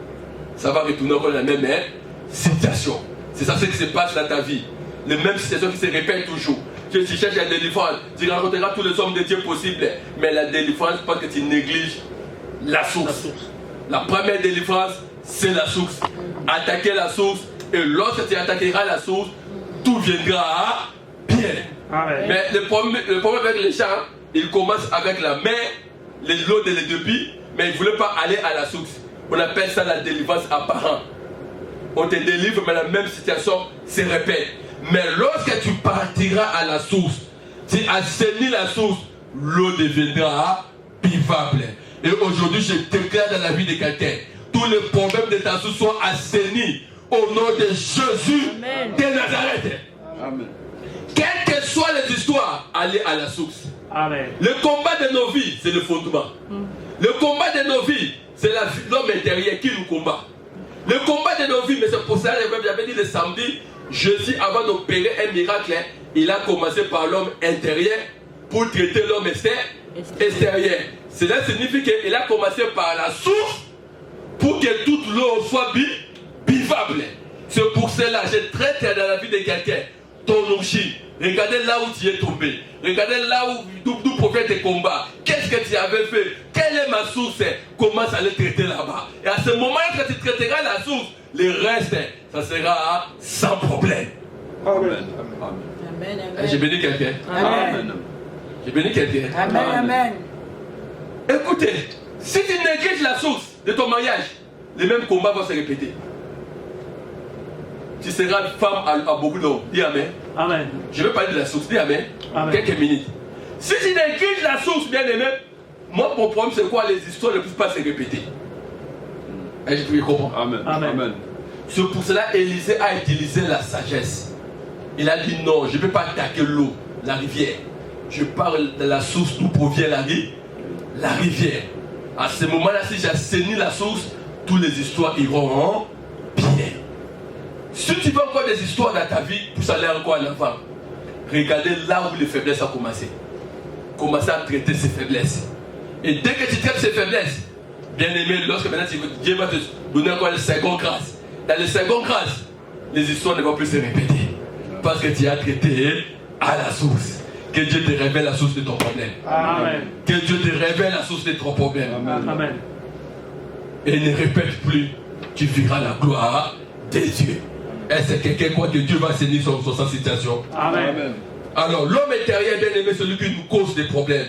ça va retourner encore dans la même situation. C'est ça ce qui se passe dans ta vie. Les mêmes situations qui se répètent toujours. Tu cherches la délivrance, tu rencontreras tous les hommes de Dieu possibles. Mais la délivrance, parce que tu négliges la source. La première délivrance, c'est la source. Attaquer la source. Et lorsque tu attaqueras la source, tout viendra bien.
Amen.
Mais le problème avec les gens, ils commencent avec la main, l'eau de l'édébit, mais ils ne voulaient pas aller à la source. On appelle ça la délivrance apparente. On te délivre, mais la même situation se répète. Mais lorsque tu partiras à la source, tu assainis la source, l'eau deviendra vivable. Et aujourd'hui, je déclare dans la vie de quelqu'un, tous les problèmes de ta source sont assainis au nom de Jésus de Nazareth. Amen. Quelles que soient les histoires, allez à la source.
Amen.
Le combat de nos vies, c'est le fondement. Le combat de nos vies, c'est l'homme intérieur qui nous combat. Le combat de nos vies, mais c'est pour ça que j'avais dit le samedi, Jésus, avant d'opérer un miracle, il a commencé par l'homme intérieur pour traiter l'homme extérieur. Cela signifie qu'il a commencé par la source pour que toute l'eau soit vivable. C'est pour cela que je traite dans la vie de quelqu'un ton origine. Regardez là où tu es tombé. Regardez là où nous provient tes combats. Qu'est-ce que tu avais fait? Quelle est ma source? Commence à le traiter là-bas. Et à ce moment là, quand tu traiteras la source, le reste, ça sera sans problème.
Amen.
Amen.
J'ai béni quelqu'un.
Amen.
J'ai béni quelqu'un.
Amen. Amen.
Écoutez, si tu négliges la source de ton mariage, les mêmes combats vont se répéter. Tu seras femme à beaucoup d'hommes. Dis Amen.
Amen.
Je vais parler de la source. Dis Amen.
Amen.
Quelques minutes. Si tu négliges la source, bien aimé, moi, mon problème, c'est quoi? Les histoires ne peuvent pas se répéter. Est-ce que tu comprends?
Amen. Amen.
C'est pour cela Élisée a utilisé la sagesse. Il a dit non, je ne peux pas attaquer l'eau, la rivière. Je parle de la source d'où provient la rivière. À ce moment-là, si j'assainis la source, toutes les histoires iront bien. Si tu veux encore des histoires dans ta vie, pour aller encore en avant, regardez là où les faiblesses ont commencé. Commencez à traiter ces faiblesses. Et dès que tu traites ces faiblesses, bien aimé, lorsque maintenant Dieu va te donner encore une seconde grâce. Dans les secondes grâces, les histoires ne vont plus se répéter. Parce que tu as traité à la source. Que Dieu te révèle la source de ton problème.
Amen.
Que Dieu te révèle la source de ton problème.
Amen.
Et ne répète plus, tu verras la gloire de Dieu. Est-ce que quelqu'un croit que Dieu va assainir sa situation?
Amen.
Alors, l'homme intérieur, bien aimé, c'est celui qui nous cause des problèmes.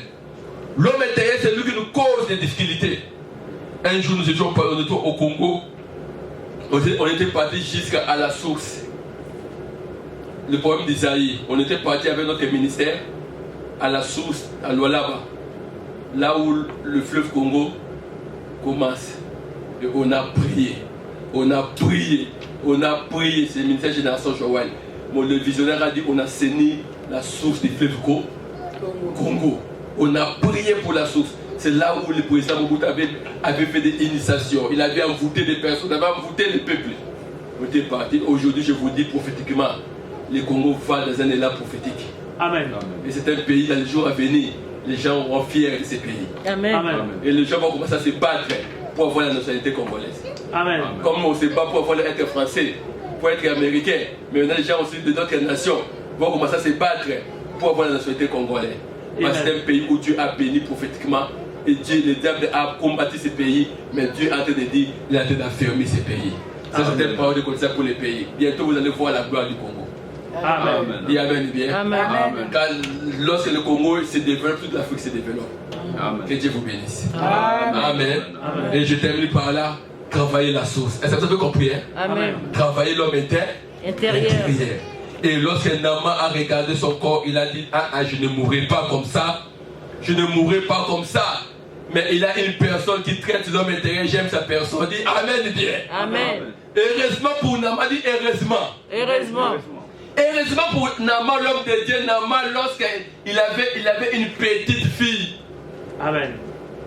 L'homme intérieur, c'est celui qui nous cause des difficultés. Un jour, nous étions au Congo. On était parti jusqu'à la source. Le problème d'Isaïe. On était parti avec notre ministère à la source, à Lualaba. Là où le fleuve Congo commence. Et on a prié. On a prié. On a prié. C'est le ministère Génération Joël. Bon, le visionnaire a dit on a saigné la source du fleuve Congo. On a prié pour la source. C'est là où le président Mobutu avait fait des initiations. Il avait envoûté des personnes, il avait envoûté les peuples. On était parti. Aujourd'hui, je vous dis prophétiquement, le Congo va dans un élan prophétique.
Amen.
Et c'est un pays, dans les jours à venir, les gens seront fiers de ces pays.
Amen.
Amen.
Et les gens vont commencer à se battre pour avoir la nationalité congolaise.
Amen.
Comme on se bat pour avoir être français, pour être américain, mais maintenant les gens aussi de d'autres nations vont commencer à se battre pour avoir la nationalité congolaise. Parce que c'est un pays où Dieu a béni prophétiquement. Et Dieu, le diable a combattu ces pays, mais Dieu est en train de dire, il est en train d'affirmer ces pays. Ça, c'est une parole de conseil pour les pays. Bientôt, vous allez voir la gloire du Congo.
Amen.
Dis Amen bien.
Amen.
Car lorsque le Congo se développe, toute l'Afrique se développe.
Amen.
Que Dieu vous bénisse.
Amen.
Amen.
Amen.
Et je termine par là. Travailler la source. Est-ce que vous avez compris? Hein?
Amen.
Travailler l'homme
Intérieur.
Et lorsque Naaman a regardé son corps, il a dit, je ne mourrai pas comme ça. Je ne mourrai pas comme ça. Mais il a une personne qui traite l'homme intérieur. J'aime sa personne. Dit Amen bien.
Amen.
Heureusement pour Naaman, dit heureusement.
Heureusement.
Heureusement pour Naaman, l'homme de Dieu. Naaman, lorsqu'il avait une petite fille.
Amen.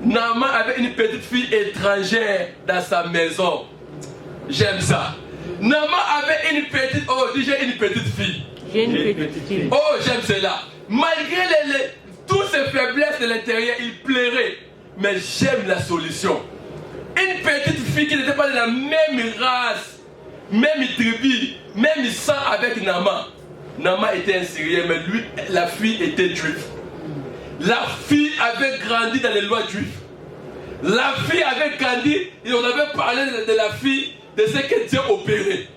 Naaman avait une petite fille étrangère dans sa maison. J'aime ça. Naaman avait une petite... Oh, dis j'ai une petite fille.
J'ai une petite fille.
Oh, j'aime cela. Malgré toutes ces faiblesses de l'intérieur, il plairait. Mais j'aime la solution. Une petite fille qui n'était pas de la même race, même tribu, même sang avec Naaman. Naaman était un Syrien, mais lui, la fille était juive. La fille avait grandi dans les lois juives. La fille avait grandi et on avait parlé de la fille, de ce que Dieu opérait.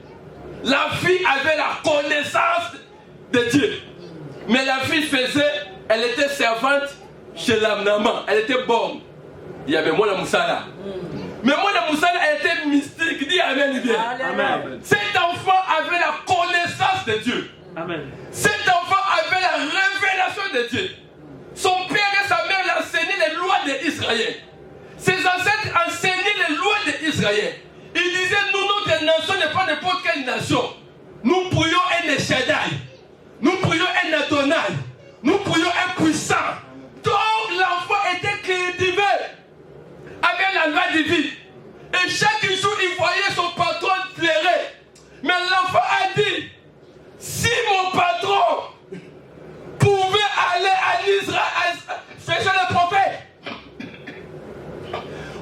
La fille avait la connaissance de Dieu. Mais la fille elle était servante chez la Naaman. Elle était bonne. Il y avait moi la Moussala. Mais moi la Moussala, elle était mystique. Dis Amen bien.
Amen.
Cet enfant avait la connaissance de Dieu.
Amen.
Cet enfant avait la révélation de Dieu. Son père et sa mère l'enseignaient les lois d'Israël. Ses ancêtres enseignaient les lois d'Israël. Ils disaient, nous, notre nation n'est pas n'importe quelle nation. Nous prions un Shaddai. Nous prions un Adonai. Nous prions un puissant. Donc l'enfant était cultivé avec la loi divine. Et chaque jour, il voyait son patron flairer. Mais l'enfant a dit, si mon patron pouvait aller à Israël, chercher le prophète,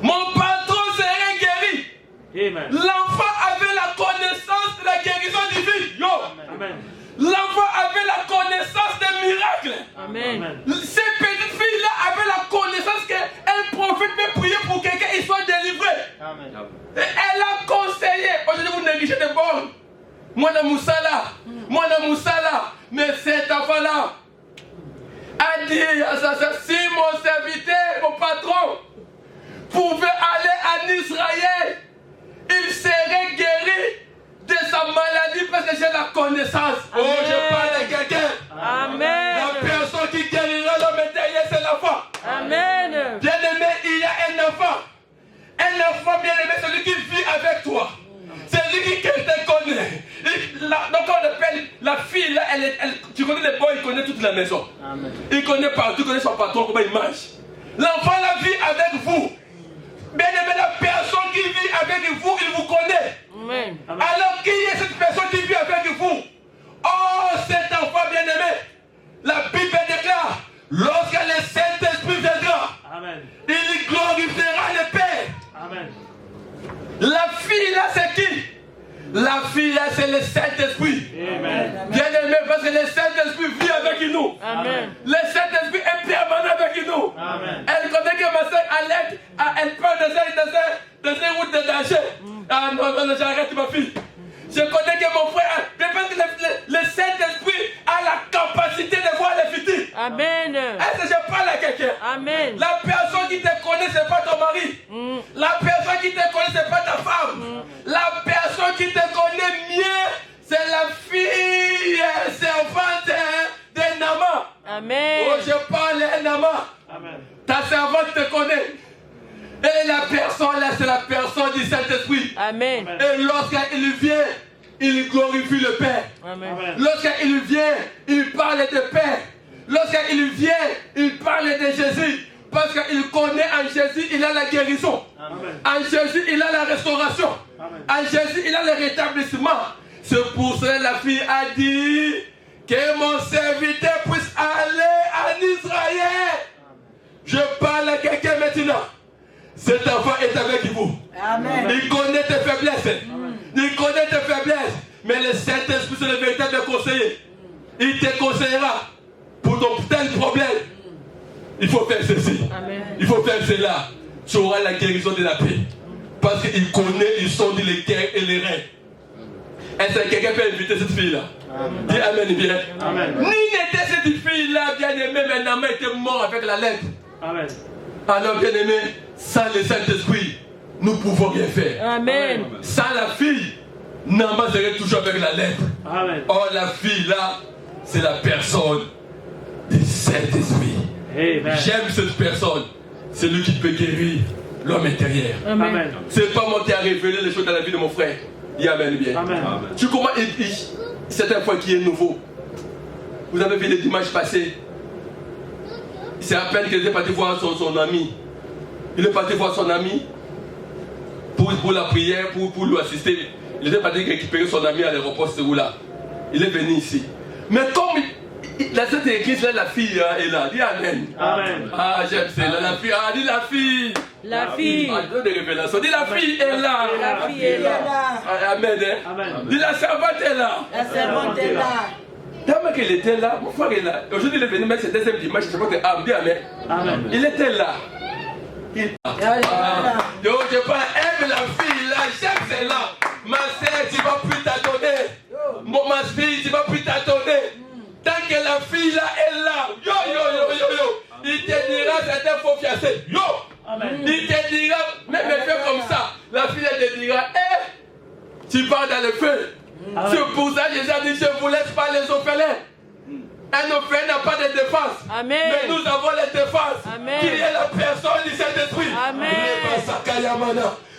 mon patron serait guéri.
Amen.
L'enfant avait la connaissance de la guérison divine. Yo.
Amen.
L'enfant avait la connaissance des miracles.
Amen.
Cette petite fille-là avait la connaissance qu'un prophète peut prier pour quelqu'un et soit délivré.
Amen.
Et elle a conseillé. Aujourd'hui, vous négligez des bornes. Moi, la Moussala. Mais cet enfant-là a dit à sa sœur, si mon serviteur, mon patron, pouvait aller en Israël serai guéri de sa maladie parce que j'ai la connaissance. Oh, je parle à quelqu'un.
Amen.
La personne qui guérira l'homme intérieur, c'est la foi.
Amen.
Bien-aimé, il y a un enfant. Un enfant bien-aimé, celui qui vit avec toi. C'est lui qui te connaît. Donc on appelle la fille, là, tu connais les boys, il connaît toute la maison.
Amen.
Il connaît partout, il connaît son patron, comment il mange. L'enfant la vit avec vous. Bien-aimé, la personne qui vit avec vous, il vous connaît.
Amen.
Alors qui est cette personne qui vit avec vous? Oh, cet enfant bien-aimé, la Bible déclare, lorsque le Saint-Esprit viendra,
Amen.
il glorifiera le Père.
Amen.
La fille là, c'est qui? La fille là, c'est le Saint-Esprit.
Amen.
Bien-aimé, parce que le Saint-Esprit vit avec nous.
Amen.
Le Saint-Esprit est permanent avec nous.
Amen.
Elle connaît que ma soeur Alette, elle parle dans une route de danger. Ah non, j'arrête ma fille. Je connais que mon frère, je pense que le Saint-Esprit a la capacité de voir le futur.
Amen.
Est-ce que je parle à quelqu'un?
Amen.
La personne qui te connaît, ce n'est pas ton mari. La personne qui te connaît, ce n'est pas ta femme. La personne qui te connaît mieux, c'est la fille servante de Nama.
Amen.
Oh, je parle à Nama.
Amen.
Ta servante te connaît. Et la personne là, c'est la personne du Saint-Esprit.
Amen.
Et lorsqu'il vient, il glorifie le Père.
Amen.
Lorsqu'il vient, il parle de Père. Lorsqu'il vient, il parle de Jésus. Parce qu'il connaît en Jésus, il a la guérison.
Amen.
En Jésus, il a la restauration.
Amen.
En Jésus, il a le rétablissement. C'est pour cela que la fille a dit que mon serviteur puisse aller en Israël. Je parle à quelqu'un maintenant. Cet enfant est avec vous.
Amen.
Il connaît tes faiblesses. Il connaît tes faiblesses. Mais le Saint-Esprit, c'est le véritable conseiller. Il te conseillera pour ton tel problème. Il faut faire ceci.
Amen.
Il faut faire cela. Tu auras la guérison de la paix. Parce qu'il connaît, il sonde les cœurs et les reins. Est-ce que quelqu'un peut inviter cette fille-là? Dis Amen bien.
Amen.
Ni n'était cette fille-là bien aimée, mais Nama était mort avec la lettre.
Amen.
Alors bien aimé, sans le Saint-Esprit, nous ne pouvons rien faire.
Amen.
Sans la fille, Nama serait toujours avec la lettre.
Amen.
Or la fille là, c'est la personne du Saint-Esprit.
Amen.
J'aime cette personne. C'est lui qui peut guérir l'homme intérieur.
Amen.
Amen.
C'est pas moi qui a révélé les choses dans la vie de mon frère. Dis Amen bien.
Amen.
Tu comprends? C'est un point qui est nouveau. Vous avez vu les dimanches passés. C'est à peine qu'il est parti voir son ami. Il est parti voir son ami pour la prière, pour lui assister. Il était parti récupérer son ami à l'aéroport là. Il est venu ici. Mais comme la Sainte Église, là, la fille est là. Dis Amen.
Amen.
Ah, j'aime ça. La fille. Ah, dis la fille.
La fille.
Ah, donne des révélations. Dis la fille est là.
La fille est là.
Ah, Amen. Hein?
Amen.
Dis la servante est là.
La servante est là.
Tellement qu'il était là, mon frère est là. Aujourd'hui, il est venu mettre ce deuxième dimanche. Je sais pas que ah, dis Amen.
Amen.
Il était là.
Alléluia.
Yo, je parle, aime la fille là, j'aime celle-là. Ma soeur, tu vas plus t'attendre. Ma fille, tu vas plus t'attendre. Tant que la fille là est là, il te dira c'est un faux fiancé. Yo,
Amen.
il te dira, même elle fait comme ça. La fille elle te dira, tu pars dans le feu.
Amen.
C'est pour ça que Jésus a dit, je ne vous laisse pas les orphelins. Un orphelin n'a pas de défense.
Amen.
Mais nous avons la défense.
Amen.
Qui est la personne du Saint-Esprit.
Amen.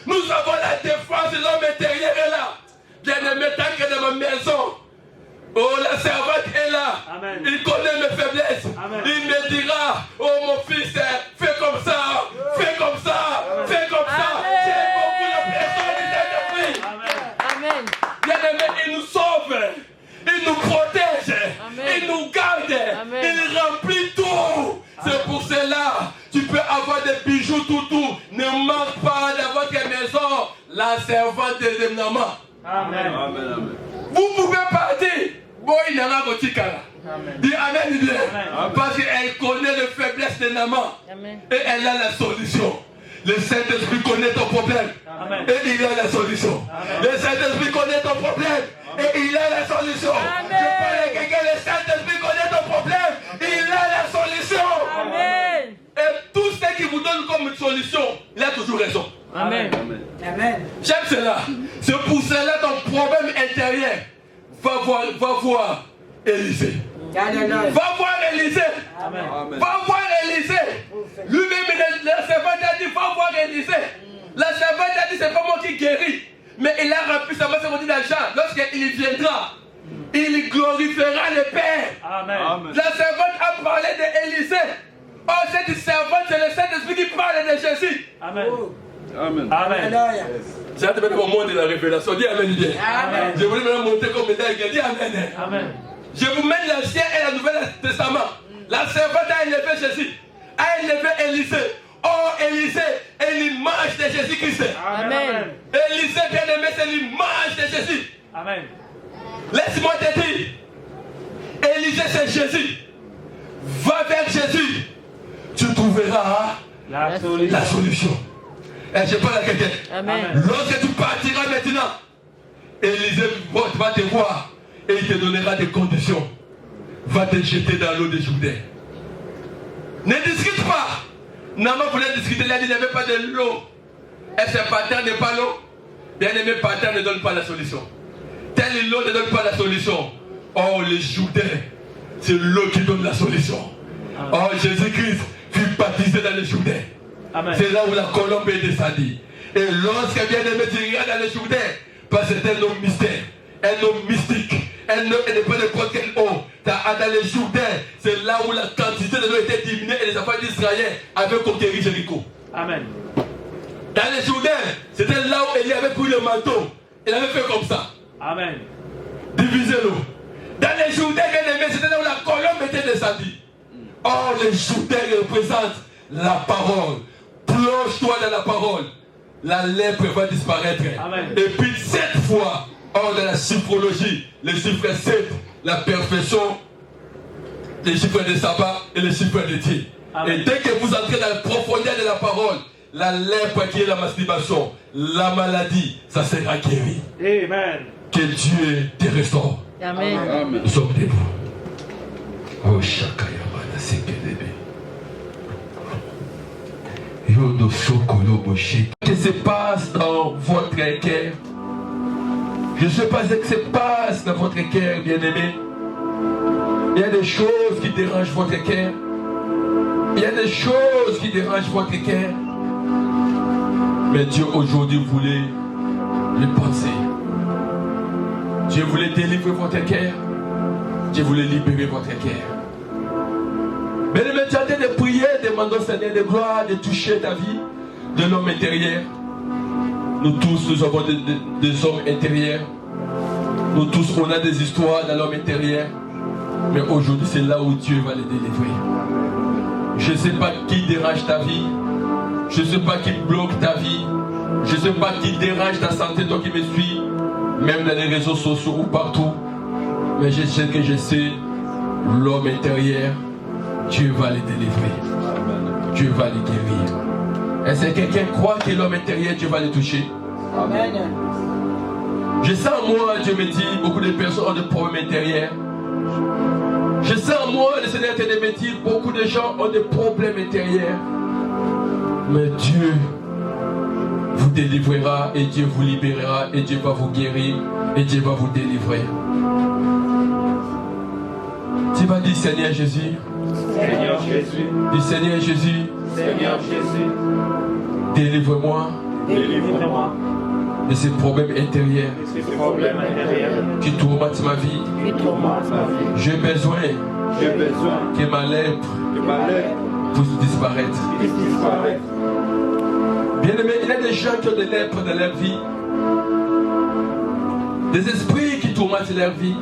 Nous avons la défense de l'homme intérieur est là. Bien-aimé, tant que dans ma maison, oh, la servante est là.
Amen.
Il connaît mes faiblesses.
Amen.
Il me dira, oh mon fils, fais comme ça, fais comme ça, fais comme ça.
Amen.
J'ai beaucoup la personne du Saint-Esprit.
Amen.
Amen.
Bien-aimé, il nous sauve, il nous protège,
Amen.
il nous garde,
Amen.
il remplit tout. C'est pour cela, tu peux avoir des bijoux tout. Ne manque pas dans votre maison la servante de Nama.
Amen.
Vous pouvez partir. Bon, il y en a votre cara. Dis Amen bien.
Amen.
Parce qu'elle connaît les faiblesses de Nama.
Amen.
Et elle a la solution. Le Saint-Esprit connaît ton problème.
Amen.
Et il a la solution.
Amen.
Le Saint-Esprit connaît ton problème. Et il a la solution.
Amen.
Je parle à quelqu'un, le Saint-Esprit connaît ton problème. Il a la solution.
Amen.
Et tout ce qu'il vous donne comme solution, il a toujours raison.
Amen.
Amen.
J'aime cela. C'est pour cela ton problème intérieur. Va voir Élisée. Va voir Élisée. Va voir Élisée. Lui-même, la servante a dit, va voir Élisée. La servante a dit, c'est pas moi qui guéris. Mais il a rempli sa main d'argent. Lorsqu'il viendra, il glorifiera le Père.
Amen.
La servante a parlé d'Élisée. Oh, cette servante, c'est le Saint-Esprit qui parle de Jésus.
Amen.
Amen.
Amen.
J'ai hâte de mettre au monde de la révélation. Dis Amen bien.
Amen.
Je voulais me monter comme médaille. Dis Amen.
Amen.
Je vous mets l'Ancien et le Nouvel Testament. La servante a élevé Jésus. A élevé Élisée. Oh, Élisée est l'image de Jésus-Christ.
Amen.
Élisée, bien-aimé, c'est l'image de Jésus.
Amen.
Laisse-moi te dire. Élisée, c'est Jésus. Va vers Jésus. Tu trouveras
La solution.
la solution. Et je parle à quelqu'un.
Amen.
Lorsque tu partiras maintenant, Élisée va te voir et il te donnera des conditions. Va te jeter dans l'eau de Jourdain. Ne discute pas. Naman voulait discuter, il a dit qu'il n'y avait pas de l'eau. Est-ce que Pater n'est pas l'eau? Bien aimé, Pater ne donne pas la solution. Telle l'eau ne donne pas la solution. Oh, le Jourdain, c'est l'eau qui donne la solution.
Amen.
Oh, Jésus-Christ fut baptisé dans le Jourdain.
Amen.
C'est là où la colombe est descendue. Et lorsque bien aimé, tu iras dans le Jourdain, parce que c'est un homme mystère, un homme mystique, un homme et n'est pas n'importe quelle eau. Dans le Jourdain, c'est là où la quantité de l'eau était diminuée et les enfants d'Israël avaient conquéri Jéricho.
Amen.
Dans le Jourdain, c'était là où Élie avait pris le manteau. Il avait fait comme ça.
Amen.
Diviser l'eau. Dans le Jourdain, bien aimé, c'était là où la colombe était descendue. Oh, le Jourdain représente la parole. Plonge-toi dans la parole. La lèpre va disparaître.
Amen.
Et puis 7 fois, oh, dans la sophrologie, le chiffre 7, la perfection, les chiffres de sabbat et les chiffres de Dieu.
Amen.
Et dès que vous entrez dans la profondeur de la parole, la lèpre qui est la masturbation, la maladie, ça sera guéri.
Amen.
Que Dieu te restaure.
Amen.
Amen.
Nous sommes debout. Oh, Shakayamana, c'est que bébé. Yodo Sokolo Boshi. Qu'est-ce qui se passe dans votre cœur? Je ne sais pas ce qui se passe dans votre cœur, bien-aimé. Il y a des choses qui dérangent votre cœur. Il y a des choses qui dérangent votre cœur. Mais Dieu aujourd'hui voulait le penser. Dieu voulait délivrer votre cœur. Dieu voulait libérer votre cœur. Mais le métier de prier, demandons au Seigneur de gloire, de toucher ta vie, de l'homme intérieur. Nous tous, nous avons des hommes intérieurs. Nous tous, on a des histoires dans l'homme intérieur. Mais aujourd'hui, c'est là où Dieu va les délivrer. Je ne sais pas qui dérange ta vie. Je ne sais pas qui bloque ta vie. Je ne sais pas qui dérange ta santé, toi qui me suis, même dans les réseaux sociaux ou partout. Mais je sais que je sais, l'homme intérieur, Dieu va les délivrer. Dieu va les guérir. Est-ce que quelqu'un croit que l'homme intérieur, Dieu va les toucher?
Amen.
Je sens en moi, Dieu me dit, beaucoup de personnes ont des problèmes intérieurs. Je sens en moi, le Seigneur me dit, beaucoup de gens ont des problèmes intérieurs. Mais Dieu vous délivrera et Dieu vous libérera et Dieu va vous guérir et Dieu va vous délivrer. Tu vas dire Seigneur Jésus.
Seigneur Jésus.
Dis Seigneur Jésus.
Seigneur Jésus.
Délivre-moi
Délivre-moi
de ces problèmes intérieurs
de ces problèmes intérieurs
qui tourmentent ma vie.
qui tourmentent ma vie.
J'ai besoin
J'ai besoin
que ma lèpre
que ma lèpre
puisse disparaître.
puisse disparaître.
Bien aimé, il y a des gens qui ont des lèpres dans leur vie. Des esprits qui tourmentent leur vie.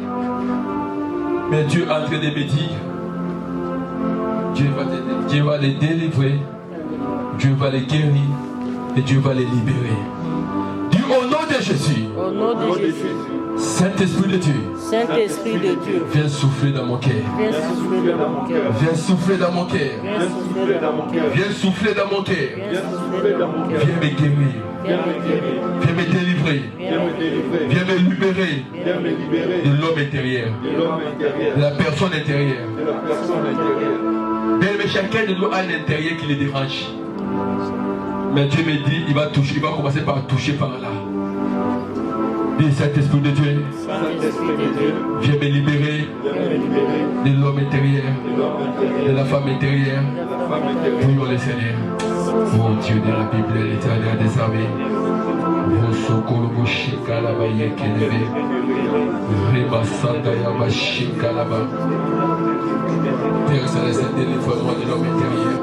Mais Dieu est en train de me dire, Dieu va les délivrer, Dieu va les guérir et Dieu va les libérer. Dis au nom de Jésus,
Au nom de Jésus,
Saint-Esprit de Dieu,
Saint-Esprit de Dieu,
viens souffler dans mon cœur.
viens souffler dans mon cœur.
Viens souffler dans mon cœur.
Viens souffler dans mon cœur.
Viens souffler dans mon cœur.
Viens souffler dans mon cœur.
Viens me guérir.
Viens me guérir.
Viens me délivrer.
Viens me délivrer.
Viens me libérer
Viens me libérer
de l'homme intérieur,
de l'homme intérieur,
de la personne intérieure.
de la personne intérieure.
Mais chacun de nous a un intérieur qui le dérange. Mais Dieu me dit, il va commencer par toucher par là. Dis, Saint-Esprit de Dieu, viens me libérer de l'homme intérieur, de la femme intérieure. Prions le Seigneur. Oh Dieu de la Bible, l'Éternel des armées. Père Céleste, délivre-moi de l'homme intérieur.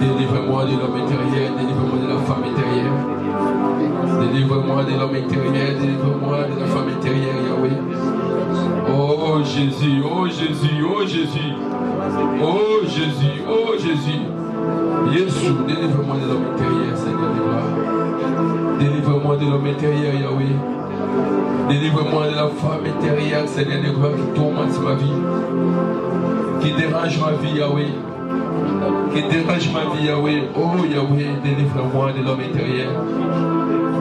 Délivre-moi de l'homme intérieur, délivre-moi de la femme intérieure. Délivre-moi de l'homme intérieur, délivre-moi de la femme intérieure, Yahweh. Oh Jésus, oh Jésus, oh Jésus. Oh Jésus, oh Jésus. Jésus, délivre-moi de l'homme intérieur, Seigneur de gloire. Délivre-moi de l'homme intérieur, Yahweh. Délivre-moi de la femme intérieure, Seigneur de gloire, qui tourmente ma vie. Qui dérange ma vie, Yahweh. Qui dérange ma vie, Yahweh. Oh Yahweh, délivre-moi de l'homme intérieur.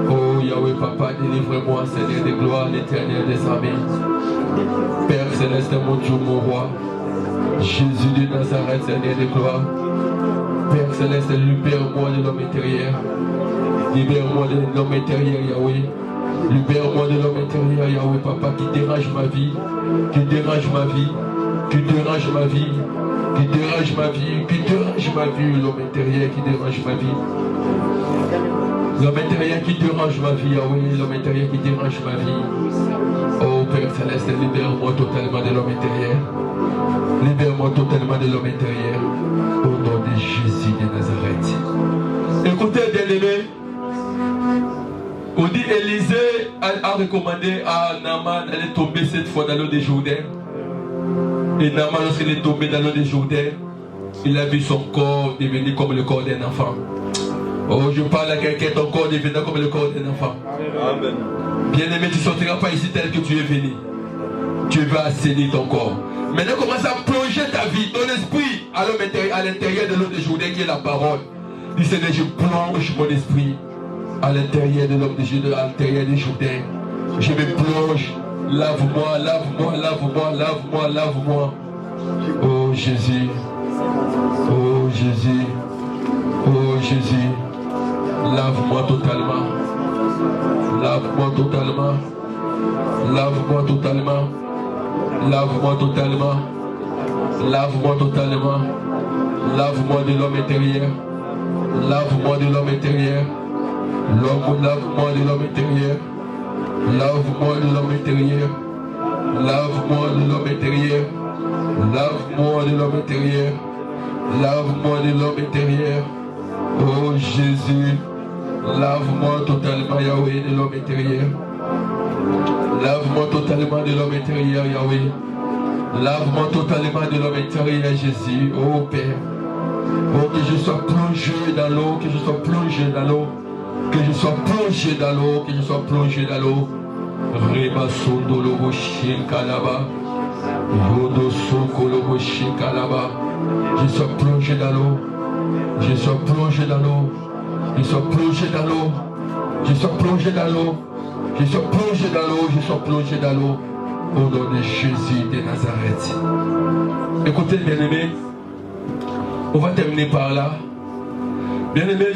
Oh Yahweh, Papa, délivre-moi, Seigneur de gloire, l'Éternel des armées. Père Céleste, mon Dieu, mon roi. Jésus de Nazareth, Seigneur de gloire. Père Céleste, libère-moi de l'homme intérieur. Libère-moi de l'homme intérieur, Yahweh. Libère-moi de l'homme intérieur, Yahweh, Papa, qui dérange ma vie. Qui dérange ma vie. Qui dérange ma vie. Qui dérange ma vie. Qui dérange ma vie. L'homme intérieur qui dérange ma vie. L'homme intérieur qui dérange ma vie, Yahweh. L'homme intérieur qui dérange ma vie. Oh Père Céleste, libère-moi totalement de l'homme intérieur. Libère-moi totalement de l'homme intérieur. Au nom de Jésus de Nazareth. Écoutez, bien-aimés. On dit Élisée a recommandé à Naaman d'aller tomber cette fois dans l'eau de Jourdain. Et Naaman, lorsqu'il est tombé dans l'eau de Jourdain, il a vu son corps devenir comme le corps d'un enfant. Oh, je parle à quelqu'un, ton corps devenant comme le corps d'un enfant.
Amen.
Bien-aimé, tu ne sortiras pas ici tel que tu es venu. Tu vas assainir ton corps. Maintenant, commence à plonger ta vie, ton esprit à l'intérieur de l'eau de Jourdain qui est la parole. Dis Seigneur, je plonge mon esprit à l'intérieur de l'homme de Jourdain, à l'intérieur de Jourdain. Je me plonge. Lave-moi, lave-moi, lave-moi, lave-moi, lave-moi. Oh Jésus. Oh Jésus. Oh Jésus. Lave-moi totalement. Lave-moi totalement. Lave-moi totalement. Lave-moi totalement. Lave-moi totalement. Lave-moi de l'homme intérieur. Lave-moi de l'homme intérieur. Lave-moi de l'homme intérieur. Lave-moi de l'homme intérieur. Lave-moi de l'homme intérieur. Lave-moi de l'homme intérieur. Lave-moi de l'homme intérieur. Oh Jésus. Lave-moi totalement, Yahweh, de l'homme intérieur. Lave-moi totalement de l'homme intérieur, Yahweh. Lave-moi totalement de l'homme intérieur, Jésus. Oh Père. Oh, que je sois plongé dans l'eau, que je sois plongé dans l'eau. Que je sois plongé dans l'eau, que je sois plongé dans l'eau. Reba sondo lobo shinkalaba. Yodo soko lobo shinkalaba. Je sois plongé dans l'eau. Je sois plongé dans l'eau. Je sois plongé dans l'eau. Je sois plongé dans l'eau. Je sois plongé dans l'eau. Je sois plongé dans l'eau. Au nom de Jésus de Nazareth. Écoutez, bien-aimés. On va terminer par là. Bien-aimés,